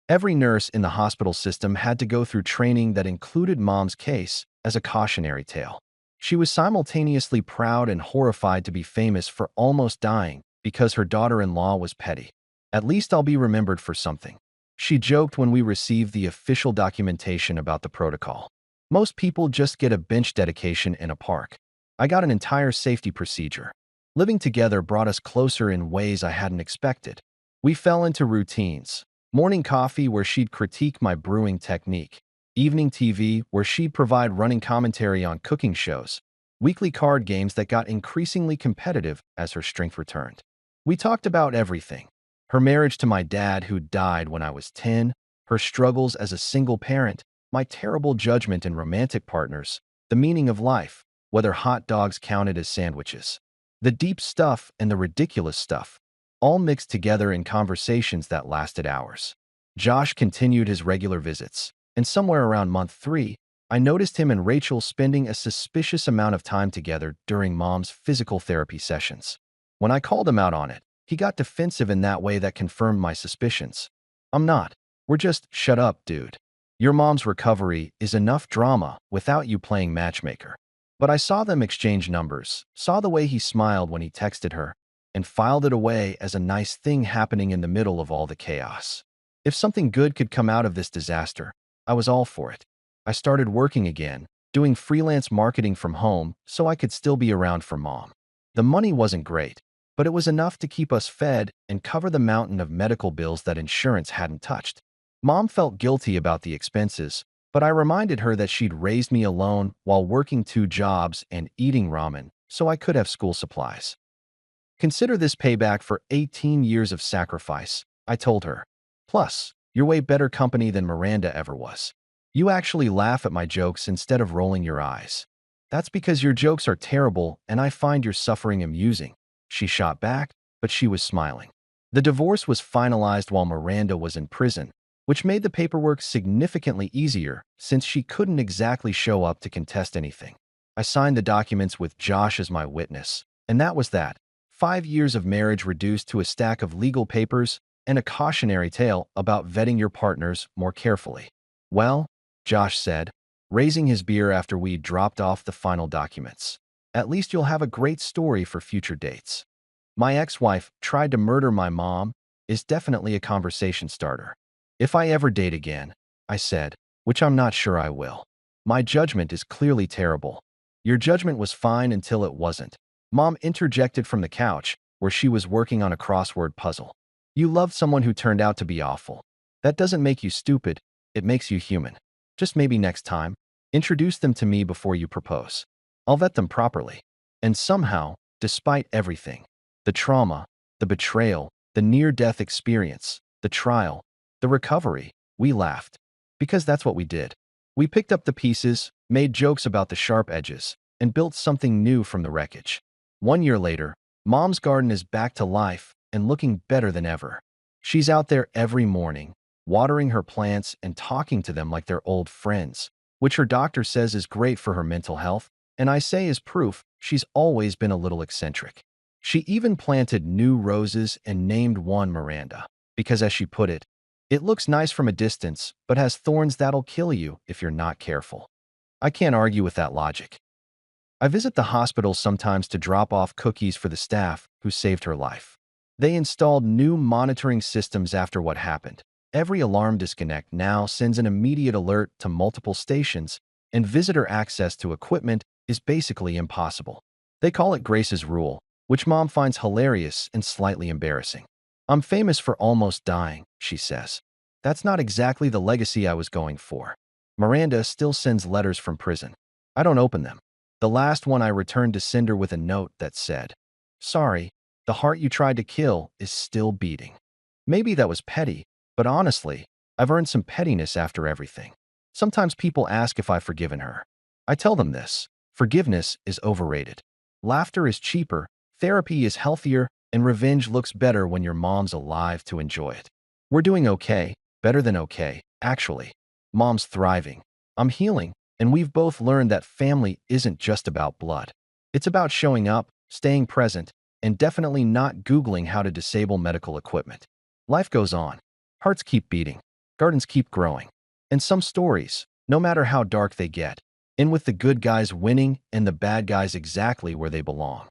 Every nurse in the hospital system had to go through training that included Mom's case as a cautionary tale. She was simultaneously proud and horrified to be famous for almost dying because her daughter-in-law was petty. At least I'll be remembered for something, she joked when we received the official documentation about the protocol. Most people just get a bench dedication in a park. I got an entire safety procedure. Living together brought us closer in ways I hadn't expected. We fell into routines. Morning coffee where she'd critique my brewing technique. Evening TV where she'd provide running commentary on cooking shows. Weekly card games that got increasingly competitive as her strength returned. We talked about everything. Her marriage to my dad who died when I was 10, her struggles as a single parent, my terrible judgment in romantic partners, the meaning of life, whether hot dogs counted as sandwiches. The deep stuff and the ridiculous stuff, all mixed together in conversations that lasted hours. Josh continued his regular visits, and somewhere around month 3, I noticed him and Rachel spending a suspicious amount of time together during Mom's physical therapy sessions. When I called him out on it, he got defensive in that way that confirmed my suspicions. I'm not. We're just, shut up, dude. Your mom's recovery is enough drama without you playing matchmaker. But I saw them exchange numbers, saw the way he smiled when he texted her, and filed it away as a nice thing happening in the middle of all the chaos. If something good could come out of this disaster, I was all for it. I started working again, doing freelance marketing from home so I could still be around for Mom. The money wasn't great, but it was enough to keep us fed and cover the mountain of medical bills that insurance hadn't touched. Mom felt guilty about the expenses, but I reminded her that she'd raised me alone while working 2 jobs and eating ramen so I could have school supplies. Consider this payback for 18 years of sacrifice, I told her. Plus, you're way better company than Miranda ever was. You actually laugh at my jokes instead of rolling your eyes. That's because your jokes are terrible and I find your suffering amusing. She shot back, but she was smiling. The divorce was finalized while Miranda was in prison, which made the paperwork significantly easier since she couldn't exactly show up to contest anything. I signed the documents with Josh as my witness, and that was that. 5 years of marriage reduced to a stack of legal papers and a cautionary tale about vetting your partners more carefully. Well, Josh said, raising his beer after we dropped off the final documents. At least you'll have a great story for future dates. My ex-wife tried to murder my mom is definitely a conversation starter. If I ever date again, I said, which I'm not sure I will. My judgment is clearly terrible. Your judgment was fine until it wasn't. Mom interjected from the couch, where she was working on a crossword puzzle. You loved someone who turned out to be awful. That doesn't make you stupid, it makes you human. Just maybe next time, introduce them to me before you propose. I'll vet them properly. And somehow, despite everything, the trauma, the betrayal, the near-death experience, the trial, the recovery, we laughed. Because that's what we did. We picked up the pieces, made jokes about the sharp edges, and built something new from the wreckage. 1 year later, Mom's garden is back to life and looking better than ever. She's out there every morning, watering her plants and talking to them like they're old friends, which her doctor says is great for her mental health, and I say is proof she's always been a little eccentric. She even planted new roses and named one Miranda, because as she put it, it looks nice from a distance, but has thorns that'll kill you if you're not careful. I can't argue with that logic. I visit the hospital sometimes to drop off cookies for the staff who saved her life. They installed new monitoring systems after what happened. Every alarm disconnect now sends an immediate alert to multiple stations, and visitor access to equipment is basically impossible. They call it Grace's rule, which Mom finds hilarious and slightly embarrassing. I'm famous for almost dying, she says. That's not exactly the legacy I was going for. Miranda still sends letters from prison. I don't open them. The last one I returned to Cinder with a note that said, "Sorry, the heart you tried to kill is still beating." Maybe that was petty, but honestly, I've earned some pettiness after everything. Sometimes people ask if I've forgiven her. I tell them this: forgiveness is overrated. Laughter is cheaper, therapy is healthier, and revenge looks better when your mom's alive to enjoy it. We're doing okay, better than okay, actually. Mom's thriving. I'm healing, and we've both learned that family isn't just about blood. It's about showing up, staying present, and definitely not Googling how to disable medical equipment. Life goes on. Hearts keep beating. Gardens keep growing. And some stories, no matter how dark they get, end with the good guys winning and the bad guys exactly where they belong.